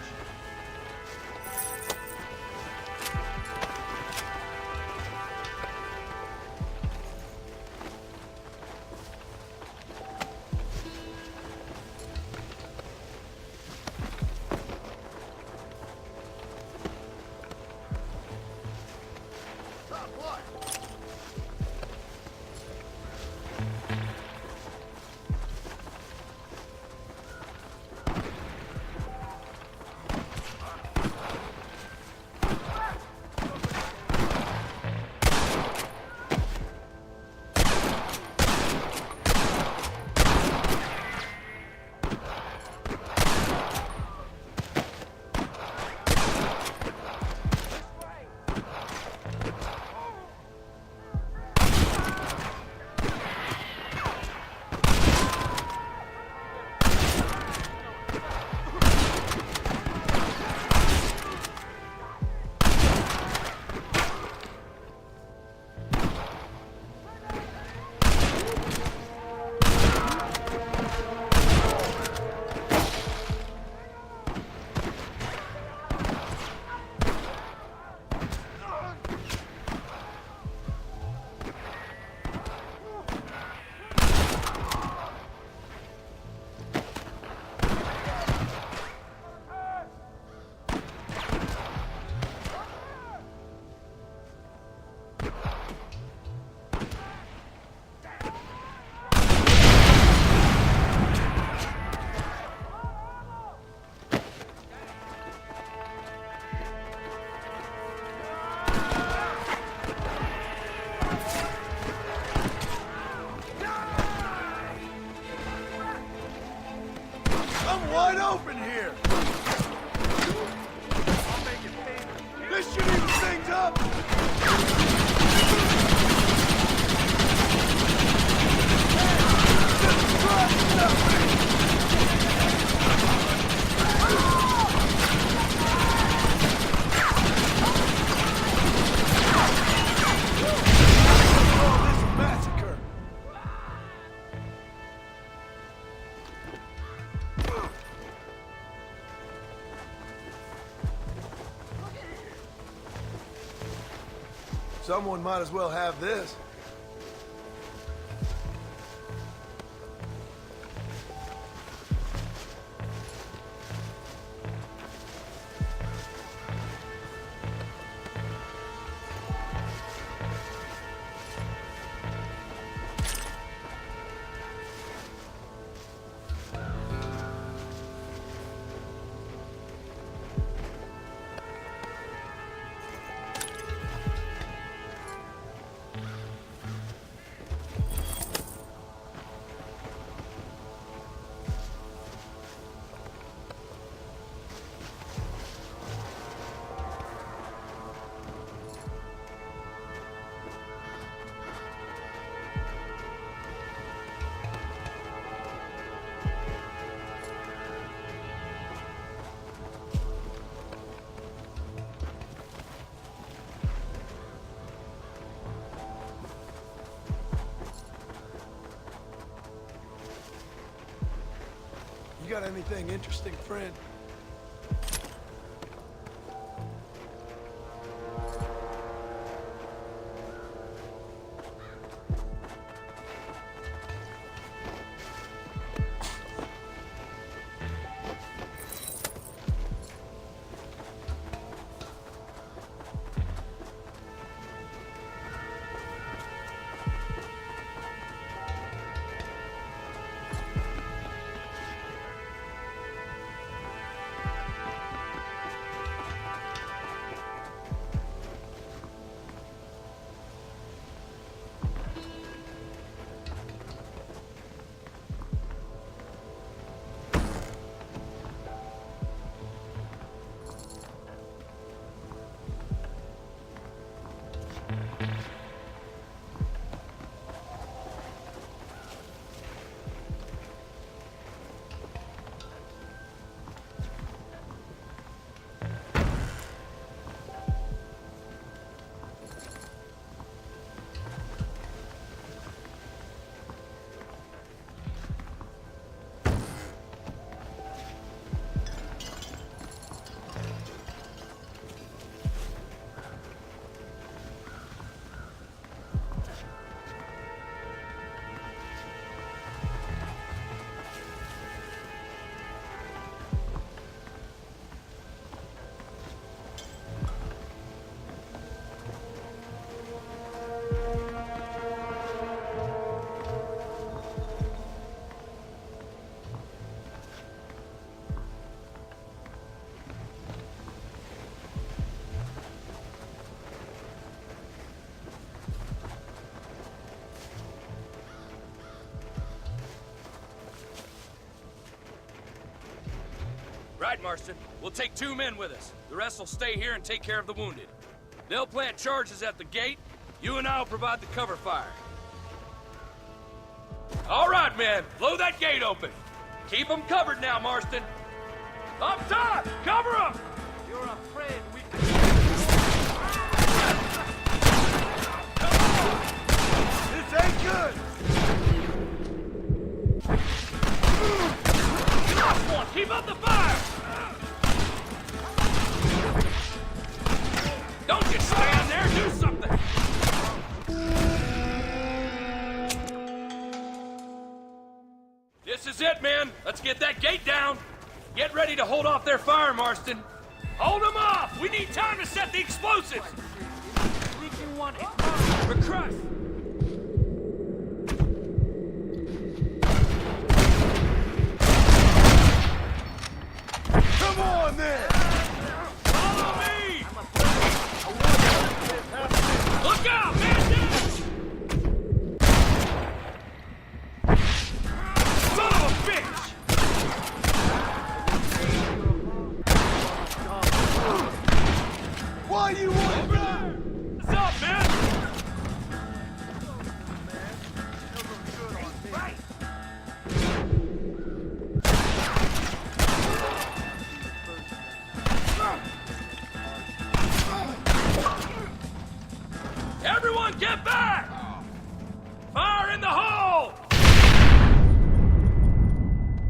Someone might as well have this. You got anything interesting, friend? Right, Marston. We'll take 2 men with us. The rest will stay here and take care of the wounded. They'll plant charges at the gate. You and I'll provide the cover fire. All right, men. Blow that gate open. Keep them covered now, Marston. Up top! Cover them! You're afraid we This ain't good! Last one! Keep up the fire! Don't just stand there! Do something! This is it, men. Let's get that gate down. Get ready to hold off their fire, Marston. Hold them off! We need time to set the explosives! Legion 1 We're crushed! Come on, then! Follow me! Look out, man! Son of a bitch! Why you want that? What's up, man? Everyone get back! Fire in the hole!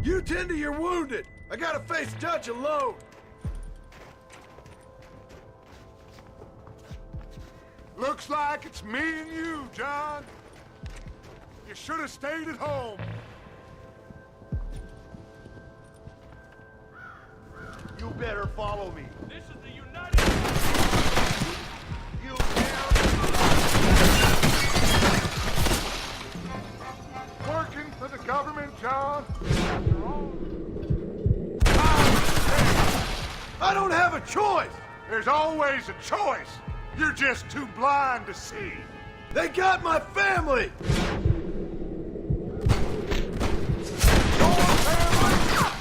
You tend to your wounded. I gotta face Dutch alone. Looks like it's me and you, John. You should have stayed at home. You better follow me. This is the United States. You Working for the government, John? I don't have a choice. There's always a choice. You're just too blind to see. They got my family. Your family,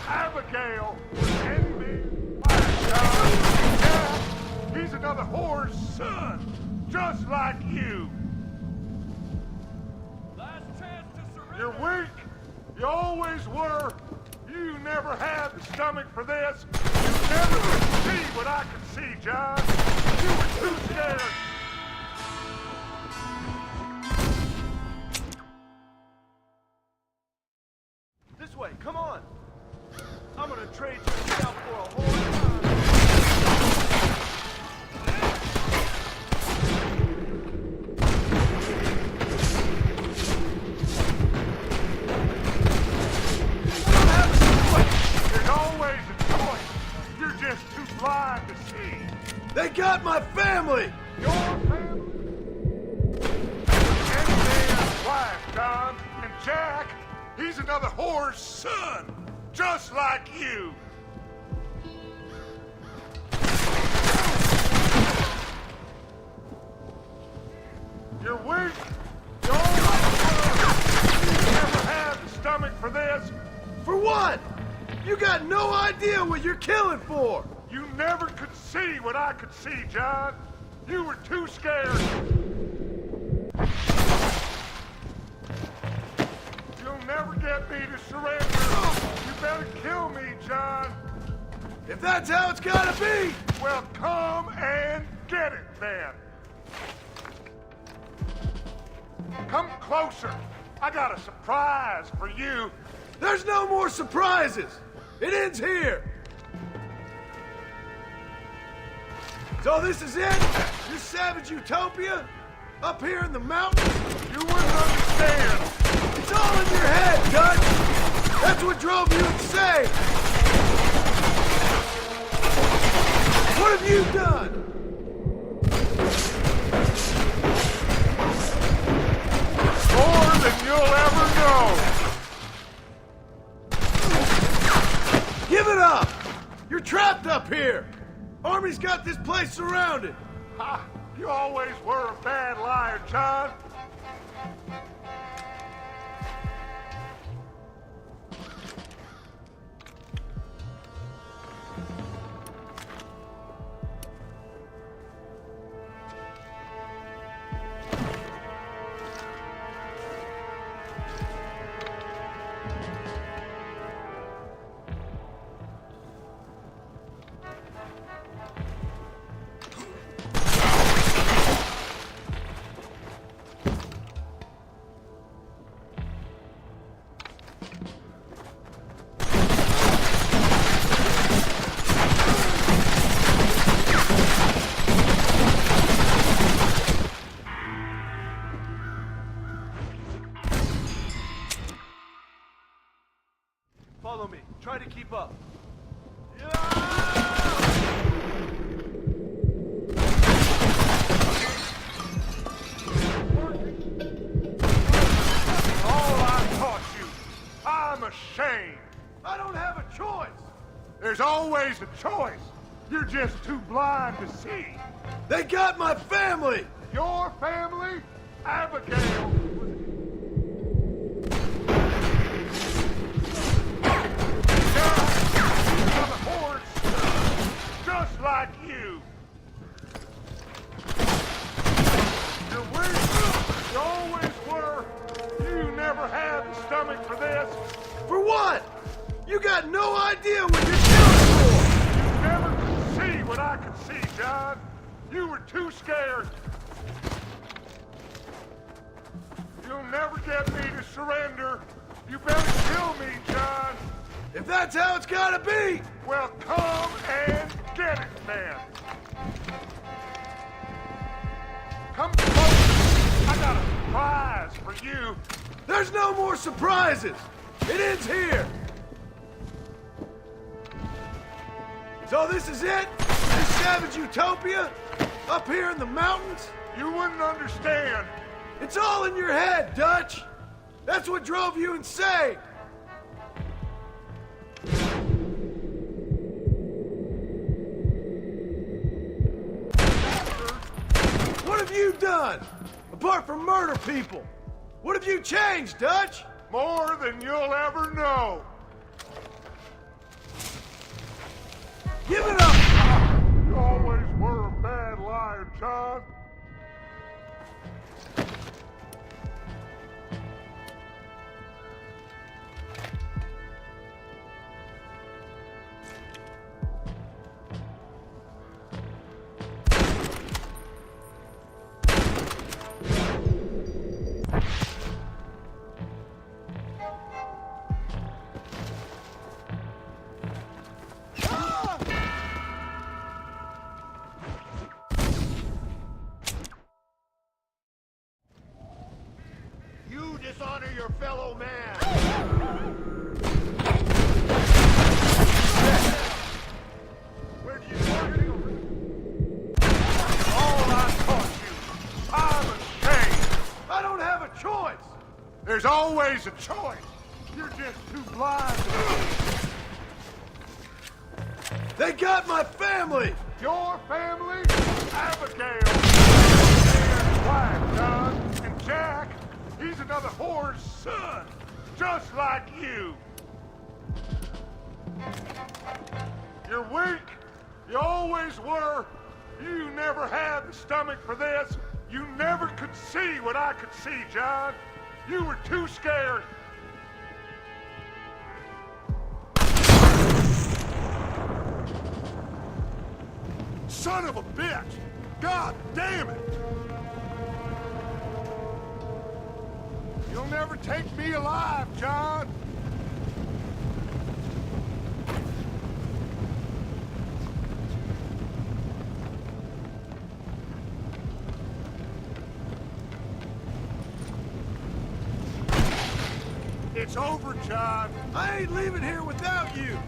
Abigail, was enemy. My God, yeah, he's another whore's son, just like you. Last chance to surrender. You're weak. You always were. You never had the stomach for this. You never could see what I could see, John. You were too scared. This way, come on. I'm gonna trade your scalp for a whole There's always a choice. You're just too blind to see. They got my family. Your family? And Dan's wife, John. And Jack, he's another whore's son, just like you. You're weak. You always were. You never had the stomach for this. For what? You got no idea what you're killing for. You never could see what I could see, John. You were too scared. You'll never get me to surrender. You better kill me, John. If that's how it's gotta be. Well, come and get it then. Come closer. I got a surprise for you. There's no more surprises. It ends here. So this is it? Your savage utopia? Up here in the mountains? You wouldn't understand. It's all in your head, Dutch. That's what drove you insane. What have you done? More than you'll ever know. Give it up! You're trapped up here! Army's got this place surrounded! Ha! You always were a bad liar, John. Follow me. Try to keep up. All I taught you. I'm ashamed. I don't have a choice! There's always a choice. You're just too blind to see. They got my family! Your family, Abigail. Another horse, just like you. You're weak. You always were. You never had the stomach for this. For what? You got no idea what you're killing for! You never could see what I could see, John. You were too scared. You'll never get me to surrender. You better kill me, John. If that's how it's gotta be! Well, come and get it, then. Come close. I got a surprise for you. There's no more surprises. It ends here. So this is it? This savage utopia? Up here in the mountains? You wouldn't understand. It's all in your head, Dutch. That's what drove you insane. What have you done? Apart from murder people? What have you changed, Dutch? More than you'll ever know. Give it up! You always were a bad liar, John. You dishonor your fellow man! Where'd you learn? All I taught you. I'm ashamed. I don't have a choice! There's always a choice. You're just too blind to see. They got my family! Your family? Abigail. Their wife, John. And Jack. He's another whore's son. Just like you. You're weak. You always were. You never had the stomach for this. You never could see what I could see, John. You were too scared. Son of a bitch! God damn it! You'll never take me alive, John! It's over, John. I ain't leaving here without you!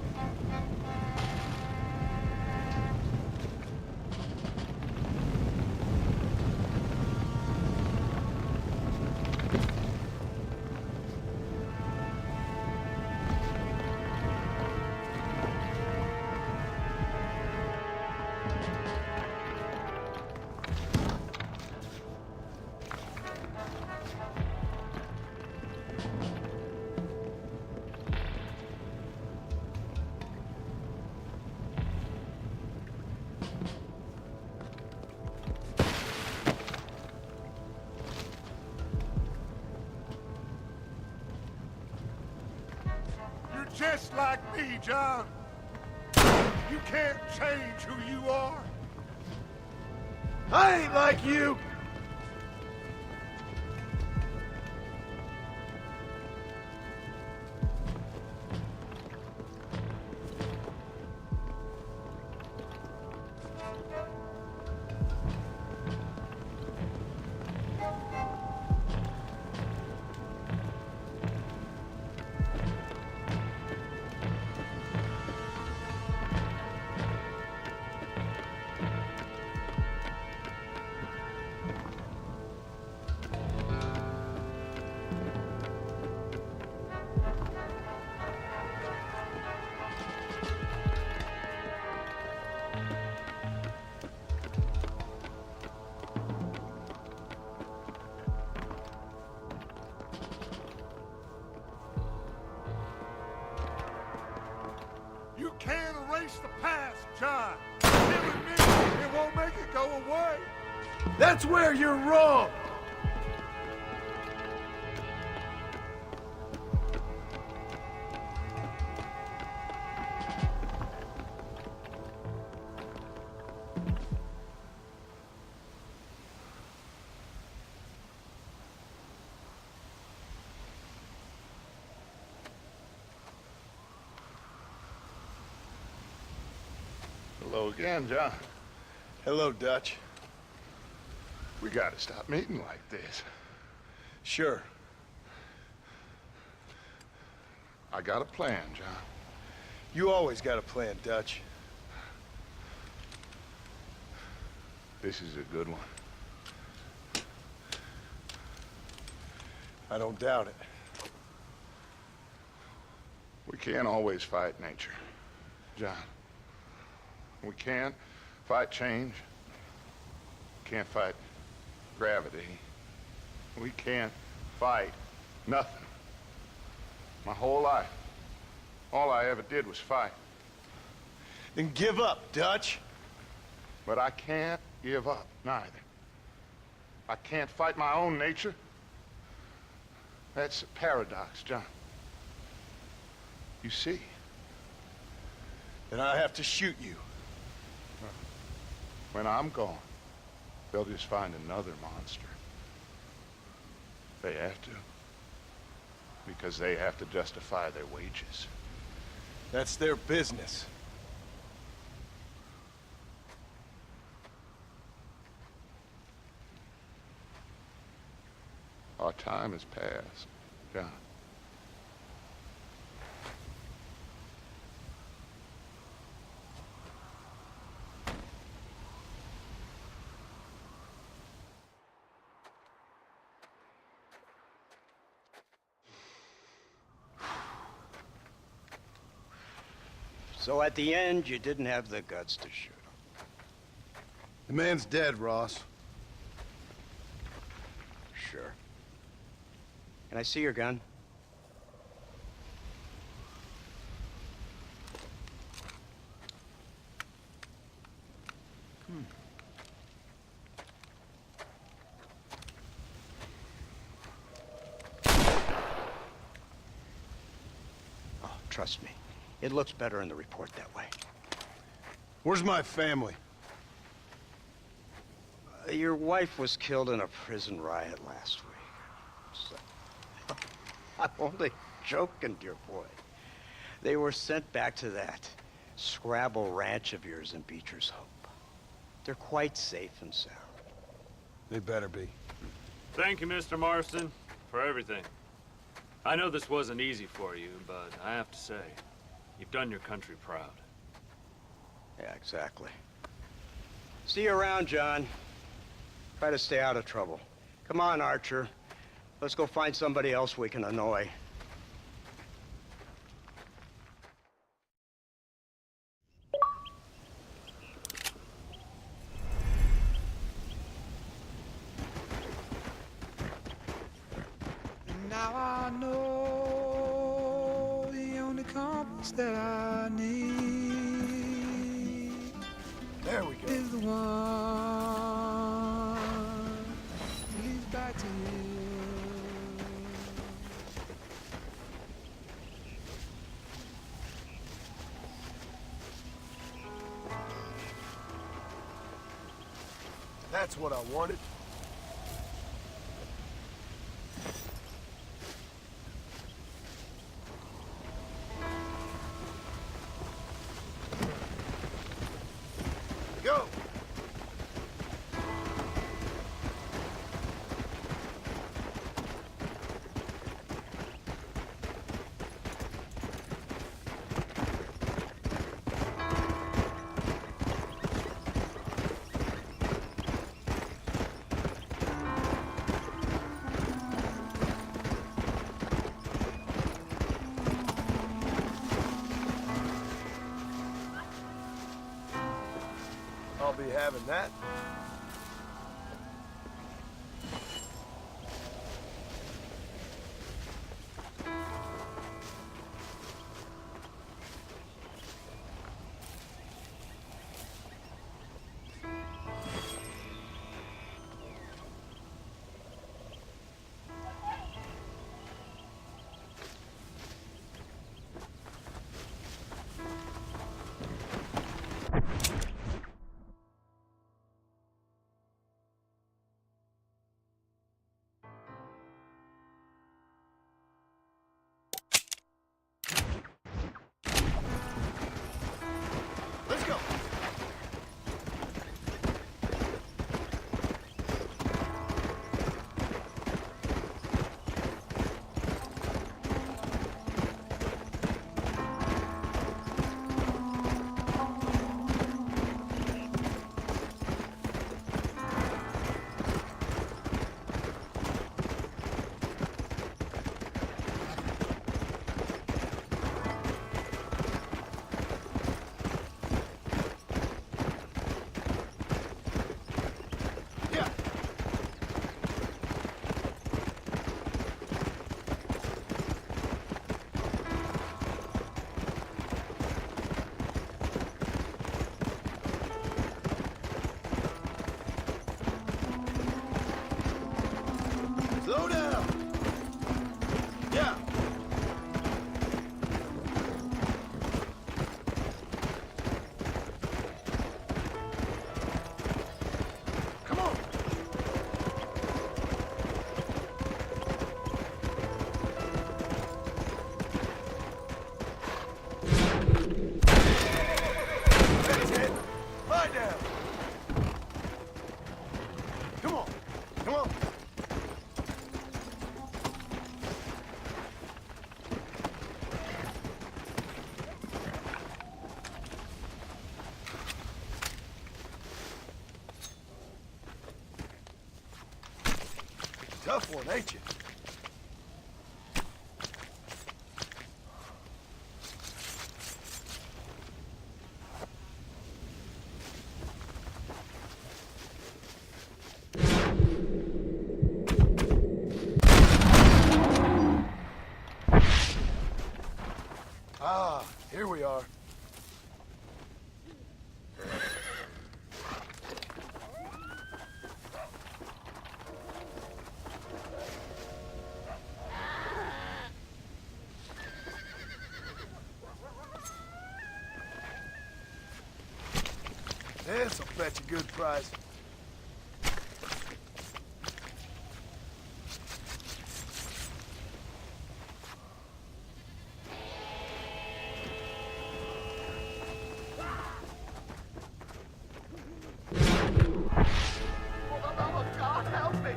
Just like me, John. You can't change who you are. I ain't like you! You can't erase the past, John. Killing me, it won't make it go away. That's where you're wrong! Hello again, John. Hello, Dutch. We gotta stop meeting like this. Sure. I got a plan, John. You always got a plan, Dutch. This is a good one. I don't doubt it. We can't always fight nature, John. We can't fight change. Can't fight gravity. We can't fight nothing. My whole life, all I ever did was fight. Then give up, Dutch. But I can't give up, neither. I can't fight my own nature. That's a paradox, John. You see? Then I have to shoot you. When I'm gone, they'll just find another monster. They have to. Because they have to justify their wages. That's their business. Our time has passed, John. So at the end, you didn't have the guts to shoot him. The man's dead, Ross. Sure. Can I see your gun? Oh, trust me. It looks better in the report that way. Where's my family? Your wife was killed in a prison riot last week. So, I'm only joking, dear boy. They were sent back to that Scrabble ranch of yours in Beecher's Hope. They're quite safe and sound. They better be. Thank you, Mr. Marston, for everything. I know this wasn't easy for you, but I have to say, you've done your country proud. Yeah, exactly. See you around, John. Try to stay out of trouble. Come on, Archer. Let's go find somebody else we can annoy. Now I know the only compass that I need. There we go. Is the one that leads back to you. That's what I wanted. Go! I'll be having that. Tough one, ain't you? Ah, here we are. This'll fetch a good price. Oh, God, help me!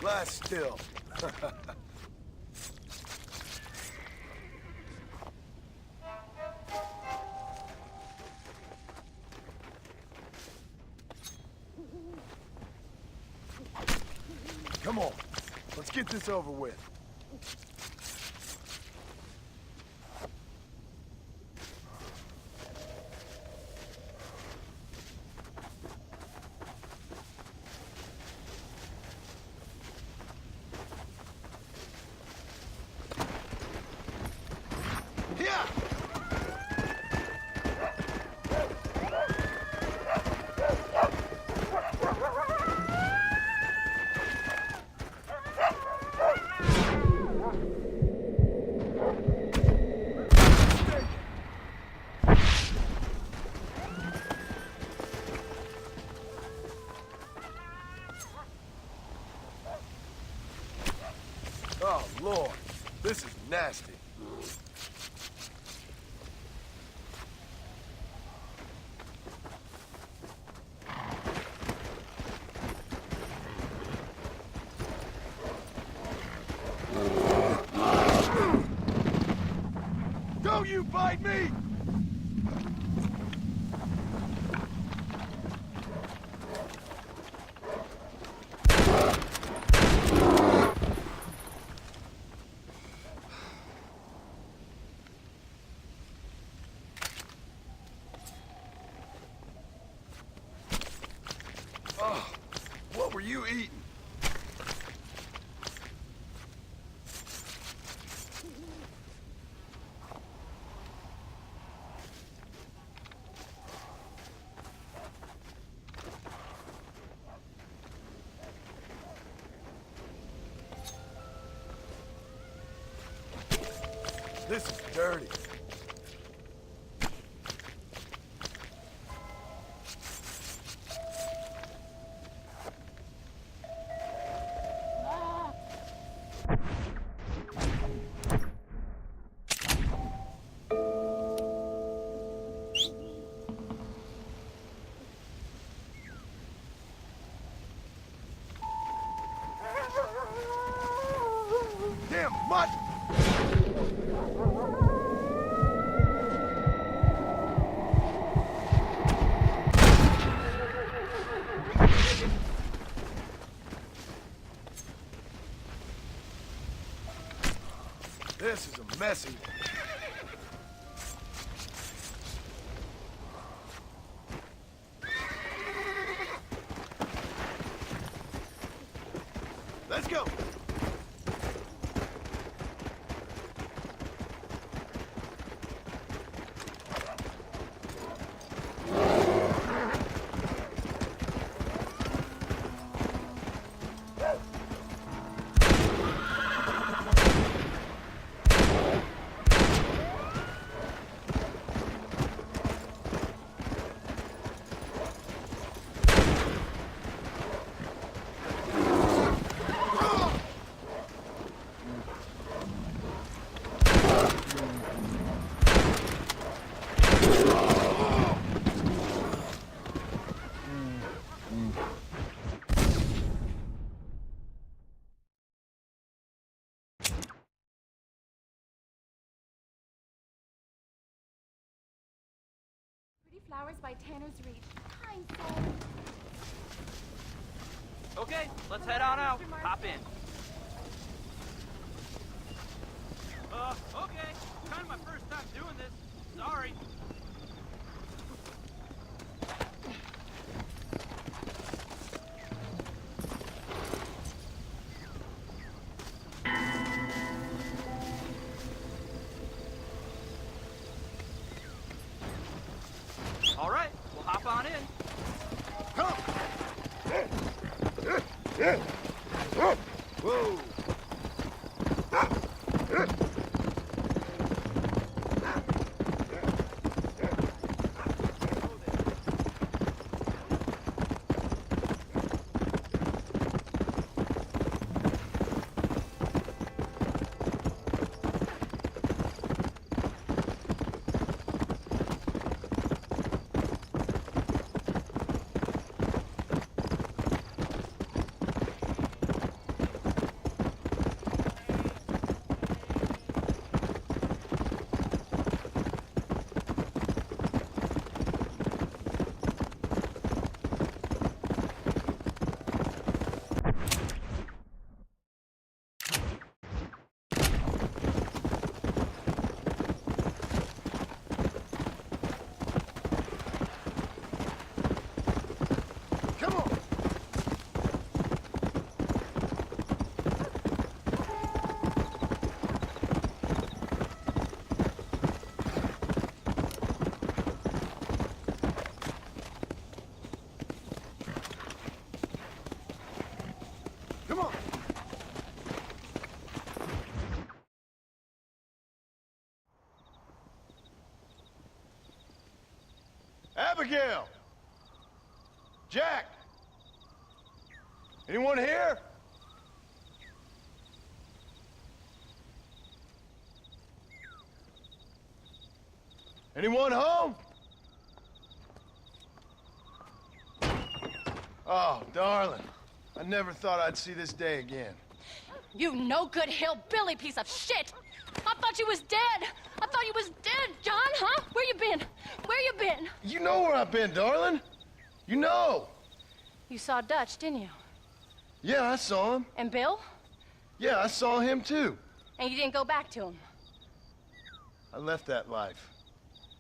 Lie still. Come on, let's get this over with. Oh, Lord, this is nasty. Don't you bite me! Oh, what were you eating? This is dirty. Damn mutt! This is a messy one. Let's go! Flowers by Tanner's Reach. Kind soul. Okay, let's head on out. Hop in. Okay. Kind of my first time doing this. Sorry. All right, we'll hop on in. Whoa! Abigail! Jack! Anyone here? Anyone home? Oh, darling. I never thought I'd see this day again. You no-good hillbilly piece of shit! I thought you was dead! I thought you was dead, John, huh? Where you been? Where you been? You know where I've been, darling. You know. You saw Dutch, didn't you? Yeah, I saw him. And Bill? Yeah, I saw him too. And you didn't go back to him? I left that life.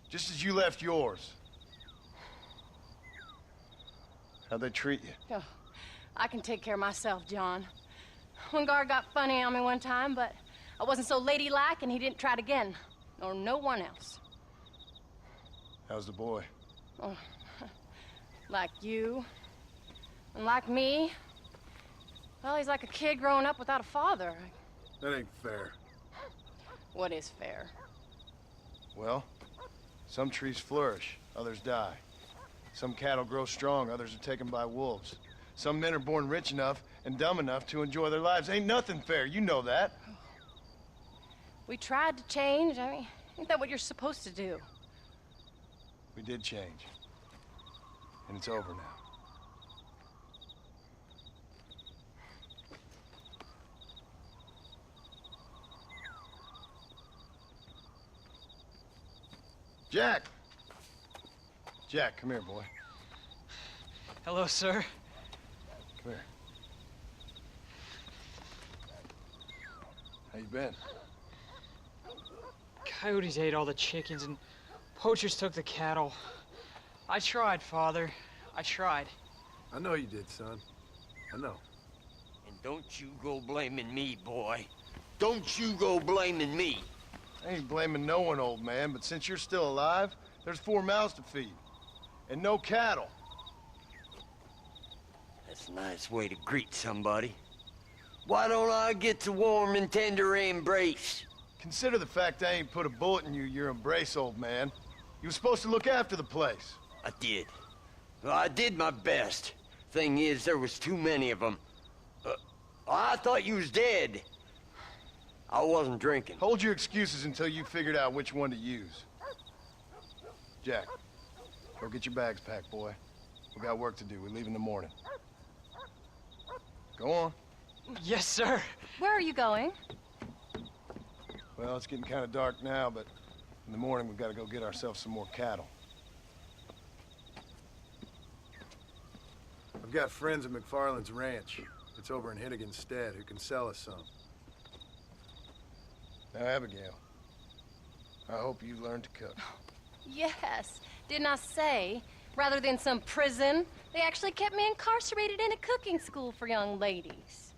Just as you left yours. How'd they treat you? Oh, I can take care of myself, John. One guard got funny on me one time, but I wasn't so ladylike and he didn't try it again. Nor no one else. How's the boy? Oh, like you. And like me. Well, he's like a kid growing up without a father. That ain't fair. What is fair? Well, some trees flourish, others die. Some cattle grow strong, others are taken by wolves. Some men are born rich enough and dumb enough to enjoy their lives. Ain't nothing fair, you know that. We tried to change. I mean, ain't that what you're supposed to do? We did change. And it's over now. Jack! Jack, come here, boy. Hello, sir. Come here. How you been? Coyotes ate all the chickens and poachers took the cattle. I tried, Father. I tried. I know you did, son. I know. And don't you go blaming me, boy. Don't you go blaming me. I ain't blaming no one, old man, but since you're still alive, there's 4 mouths to feed. And no cattle. That's a nice way to greet somebody. Why don't I get the warm and tender embrace? Consider the fact I ain't put a bullet in your embrace, old man. You were supposed to look after the place. I did. Well, I did my best. Thing is, there was too many of them. I thought you was dead. I wasn't drinking. Hold your excuses until you figured out which one to use. Jack, go get your bags packed, boy. We got work to do. We leave in the morning. Go on. Yes, sir. Where are you going? Well, it's getting kind of dark now, but in the morning we've got to go get ourselves some more cattle. I've got friends at McFarland's ranch. It's over in Hennigan's Stead who can sell us some. Now, Abigail, I hope you learned to cook. Yes. Didn't I say, rather than some prison, they actually kept me incarcerated in a cooking school for young ladies.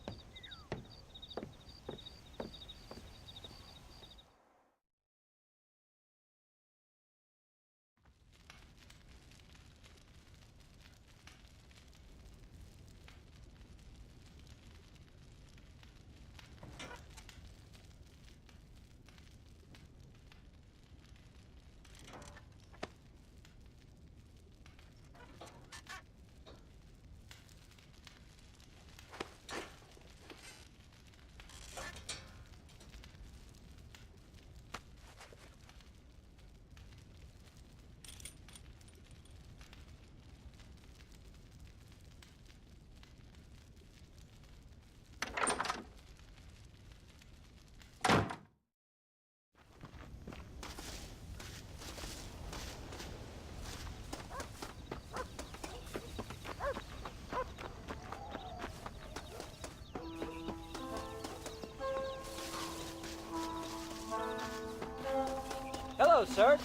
Hello, sir.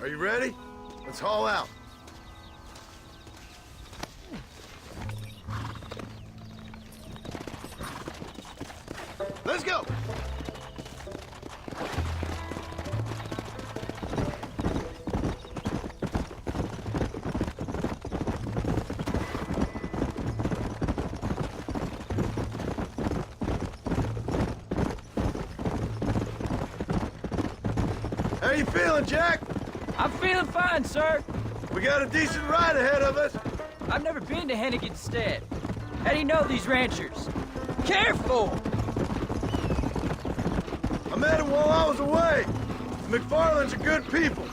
Are you ready? Let's haul out. Let's go! How you feeling, Jack? I'm feeling fine, sir. We got a decent ride ahead of us. I've never been to Hennigan's Stead. How do you know these ranchers? Careful! I met them while I was away. The McFarlands are good people.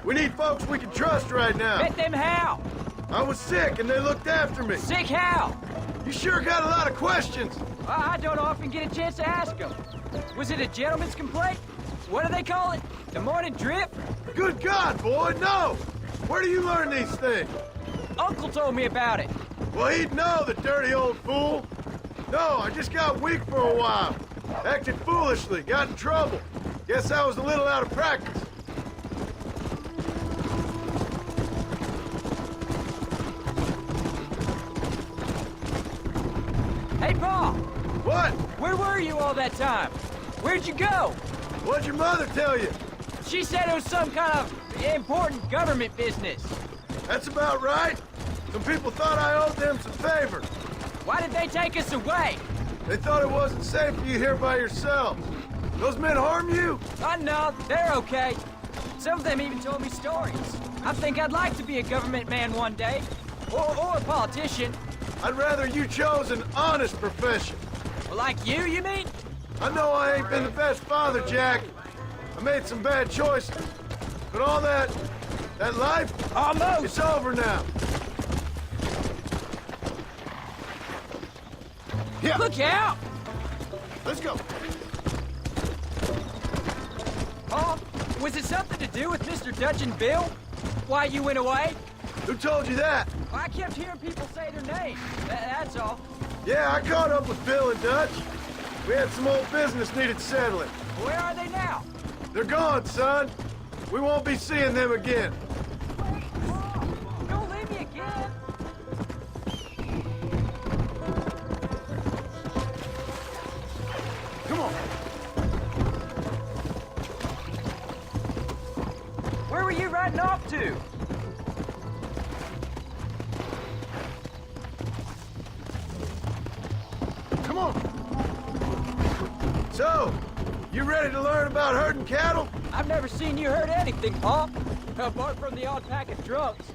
We need folks we can trust right now. Met them how? I was sick and they looked after me. Sick how? You sure got a lot of questions. I don't often get a chance to ask them. Was it a gentleman's complaint? What do they call it? The morning drip? Good God, boy, no! Where do you learn these things? Uncle told me about it. Well, he'd know, the dirty old fool. No, I just got weak for a while. Acted foolishly, got in trouble. Guess I was a little out of practice. Hey, Pa! What? Where were you all that time? Where'd you go? What'd your mother tell you? She said it was some kind of important government business. That's about right. Some people thought I owed them some favors. Why did they take us away? They thought it wasn't safe for you here by yourselves. Those men harm you? No, they're okay. Some of them even told me stories. I think I'd like to be a government man one day. Or a politician. I'd rather you chose an honest profession. Well, like you mean? I know I ain't been the best father, Jack. I made some bad choices. But all that life, almost, it's over now. Yeah. Look out! Let's go. Oh, was it something to do with Mr. Dutch and Bill? Why you went away? Who told you that? I kept hearing people say their names. That's all. Yeah, I caught up with Bill and Dutch. We had some old business needed settling. Where are they now? They're gone, son. We won't be seeing them again. Don't leave me again. Come on. Where were you riding off to? Come on. So, you ready to learn about herding cattle? I've never seen you herd anything, Pa. Apart from the odd pack of drunks.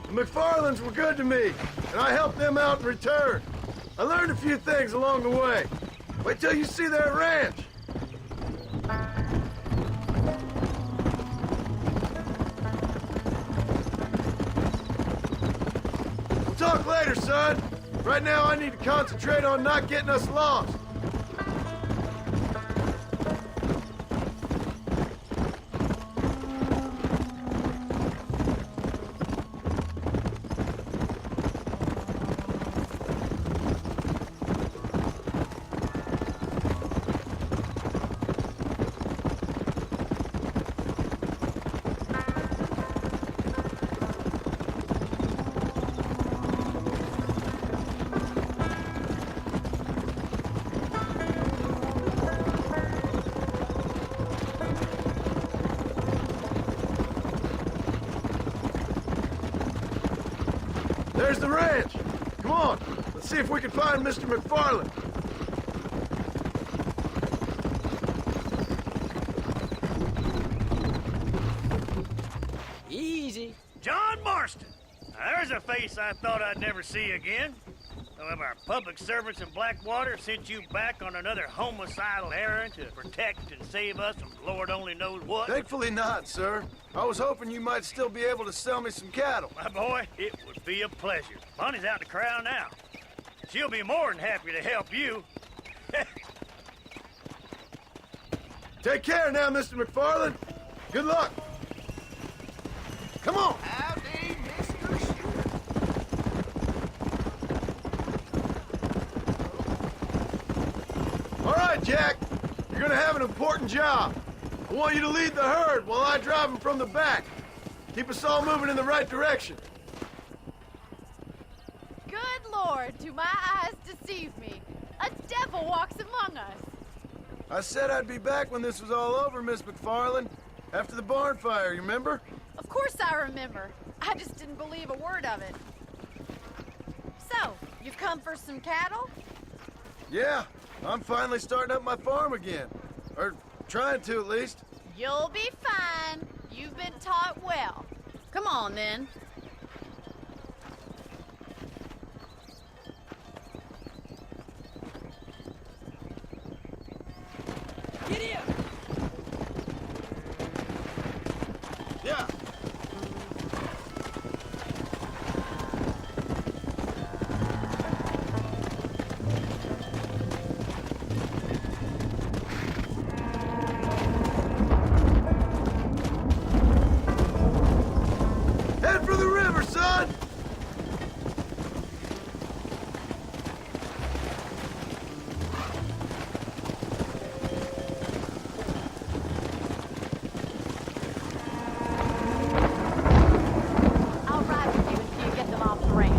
The McFarlands were good to me, and I helped them out in return. I learned a few things along the way. Wait till you see their ranch. We'll talk later, son. Right now, I need to concentrate on not getting us lost. There's the ranch. Come on, let's see if we can find Mr. McFarland. Easy. John Marston. Now, there's a face I thought I'd never see again. Some of our public servants in Blackwater sent you back on another homicidal errand to protect and save us from Lord only knows what. Thankfully not, sir. I was hoping you might still be able to sell me some cattle. My boy, it would be a pleasure. Bonnie's out in the crowd now. She'll be more than happy to help you. Take care now, Mr. McFarland. Good luck. Come on. Howdy, Mr. Stewart. All right, Jack. You're gonna have an important job. I want you to lead the herd while I drive them from the back. Keep us all moving in the right direction. Good Lord, do my eyes deceive me? A devil walks among us. I said I'd be back when this was all over, Miss McFarland. After the barn fire, you remember? Of course I remember. I just didn't believe a word of it. So, you've come for some cattle? Yeah, I'm finally starting up my farm again. Or trying to, at least. You'll be fine. You've been taught well. Come on, then. Giddy up! Yeah. Head for the river, son! I'll ride with you until you get them off the ranch.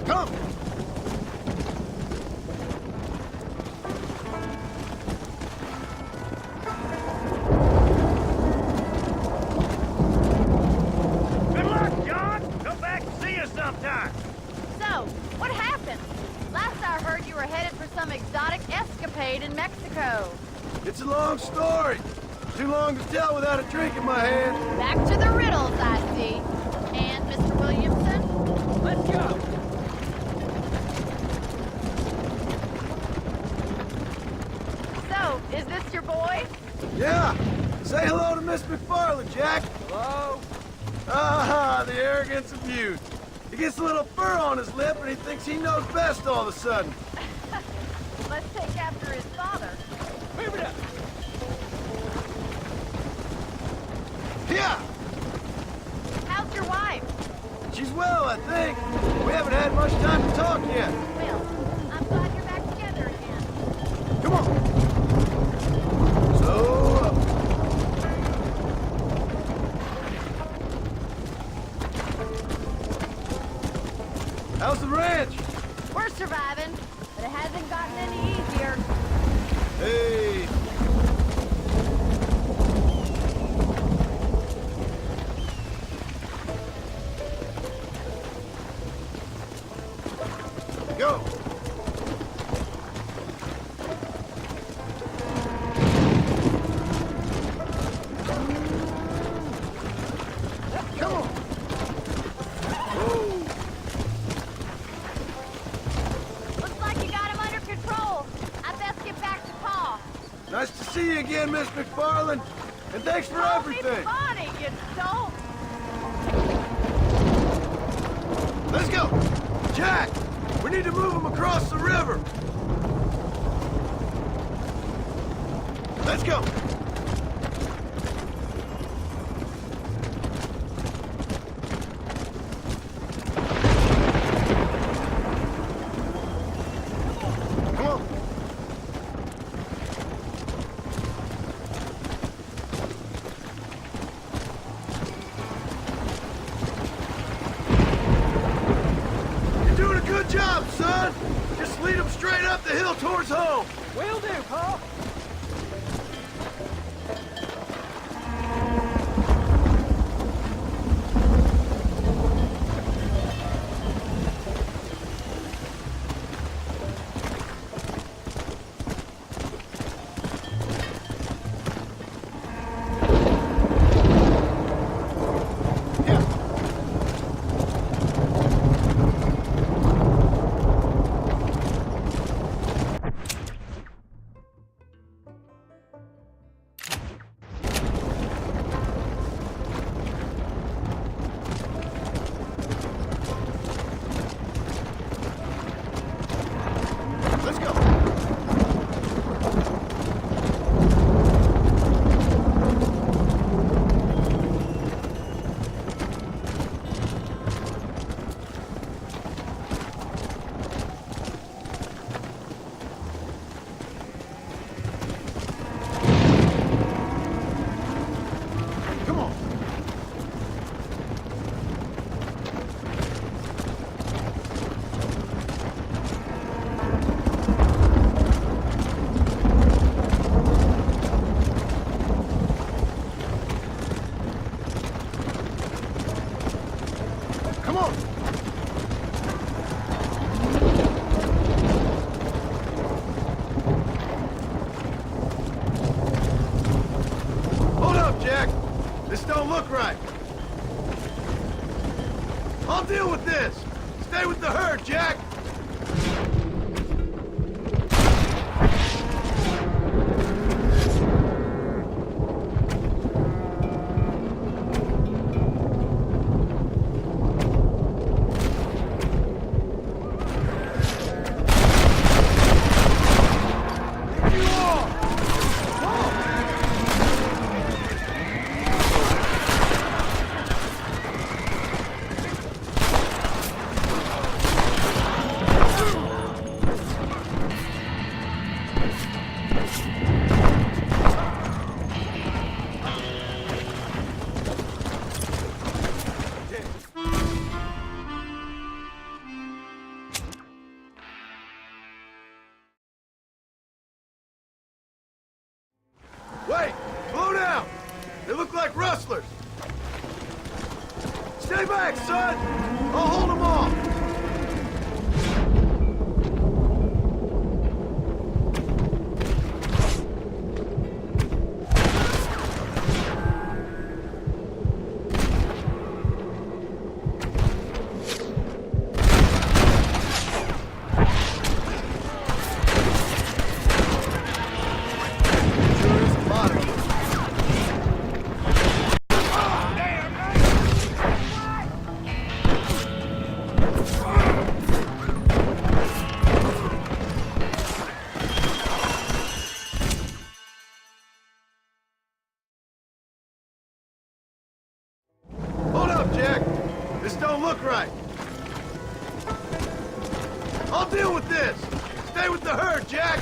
Come! Good luck, John. Come back and see us sometime. So, what happened? Last I heard you were headed for some exotic escapade in Mexico. It's a long story. Too long to tell without a drink in my hand. Back to the riddles, I see. And Mr. Williamson? Let's go! So, is this your boy? Yeah. Say hello to Miss McFarland, Jack. Hello? Ah, the arrogance of youth. He gets a little fur on his lip and he thinks he knows best all of a sudden. Let's take after his father. Move it up! Yeah. How's your wife? She's well, I think. We haven't had much time to talk yet. Well, I'm glad you're back together again. Come on. So, how's the ranch? We're surviving, but it hasn't gotten any easier. Hey. Go. Come on. Whoa. Looks like you got him under control. I best get back to Pa. Nice to see you again, Miss McFarland. And thanks for Call me everything. Bonnie, you don't. Let's go. Jack, we need to move him across the river. Let's go. Come on. You're doing a good job, son. Just lead him straight up the hill towards home. Will do, Pa! This don't look right. I'll deal with this. Stay with the herd, Jack. Wait! Slow down! They look like rustlers! Stay back, son! I'll hold them off! Hold up, Jack! This don't look right! I'll deal with this! Stay with the herd, Jack!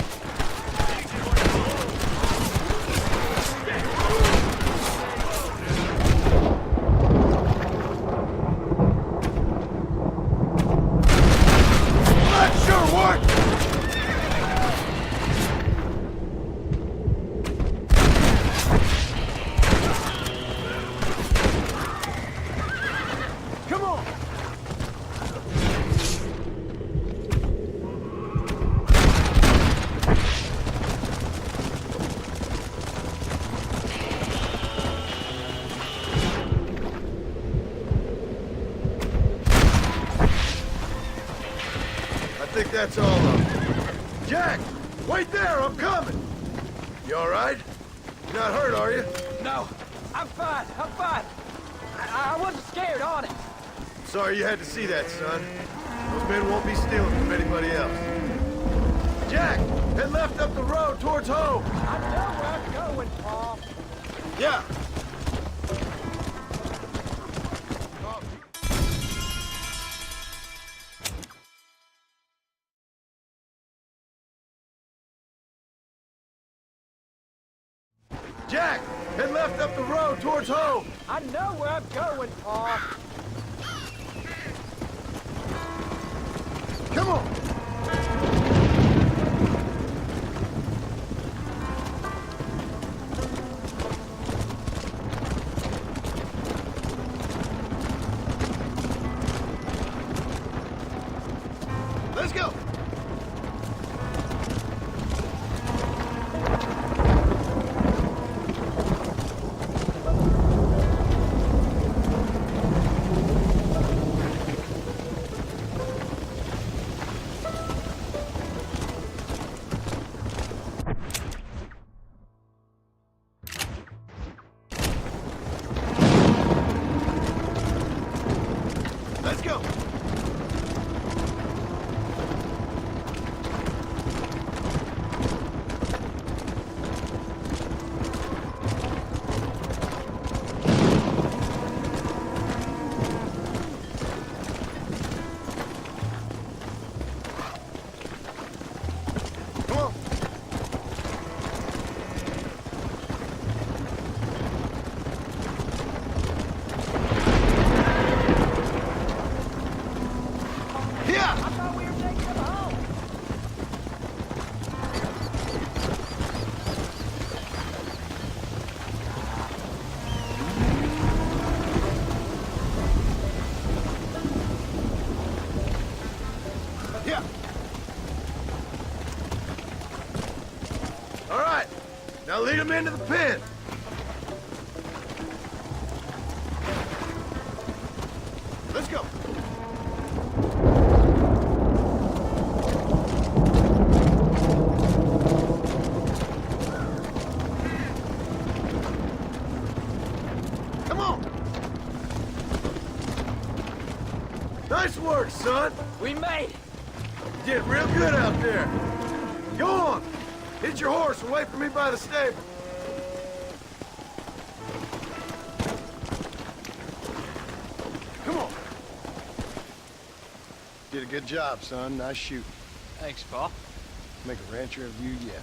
That sure worked! Come on! I think that's all of them. Jack! Wait there! I'm coming! You alright? You're not hurt, are you? No, I'm fine. I'm fine. I wasn't scared, honest. Sorry you had to see that, son. Those men won't be stealing from anybody else. Jack! Head left up the road towards home! I know where I'm going, Paul. Yeah! Jack! Head left up the road towards home! I know where I'm going, Paul. Come on! Let's go! Let's go! Come on! Here! I thought we were taking him home. Here! All right, now lead them into the pen. work, son. We made it. You did real good out there. Go on. Hit your horse and wait for me by the stable. Come on. Did a good job, son. Nice shooting. Thanks, Pa. Make a rancher of you yet.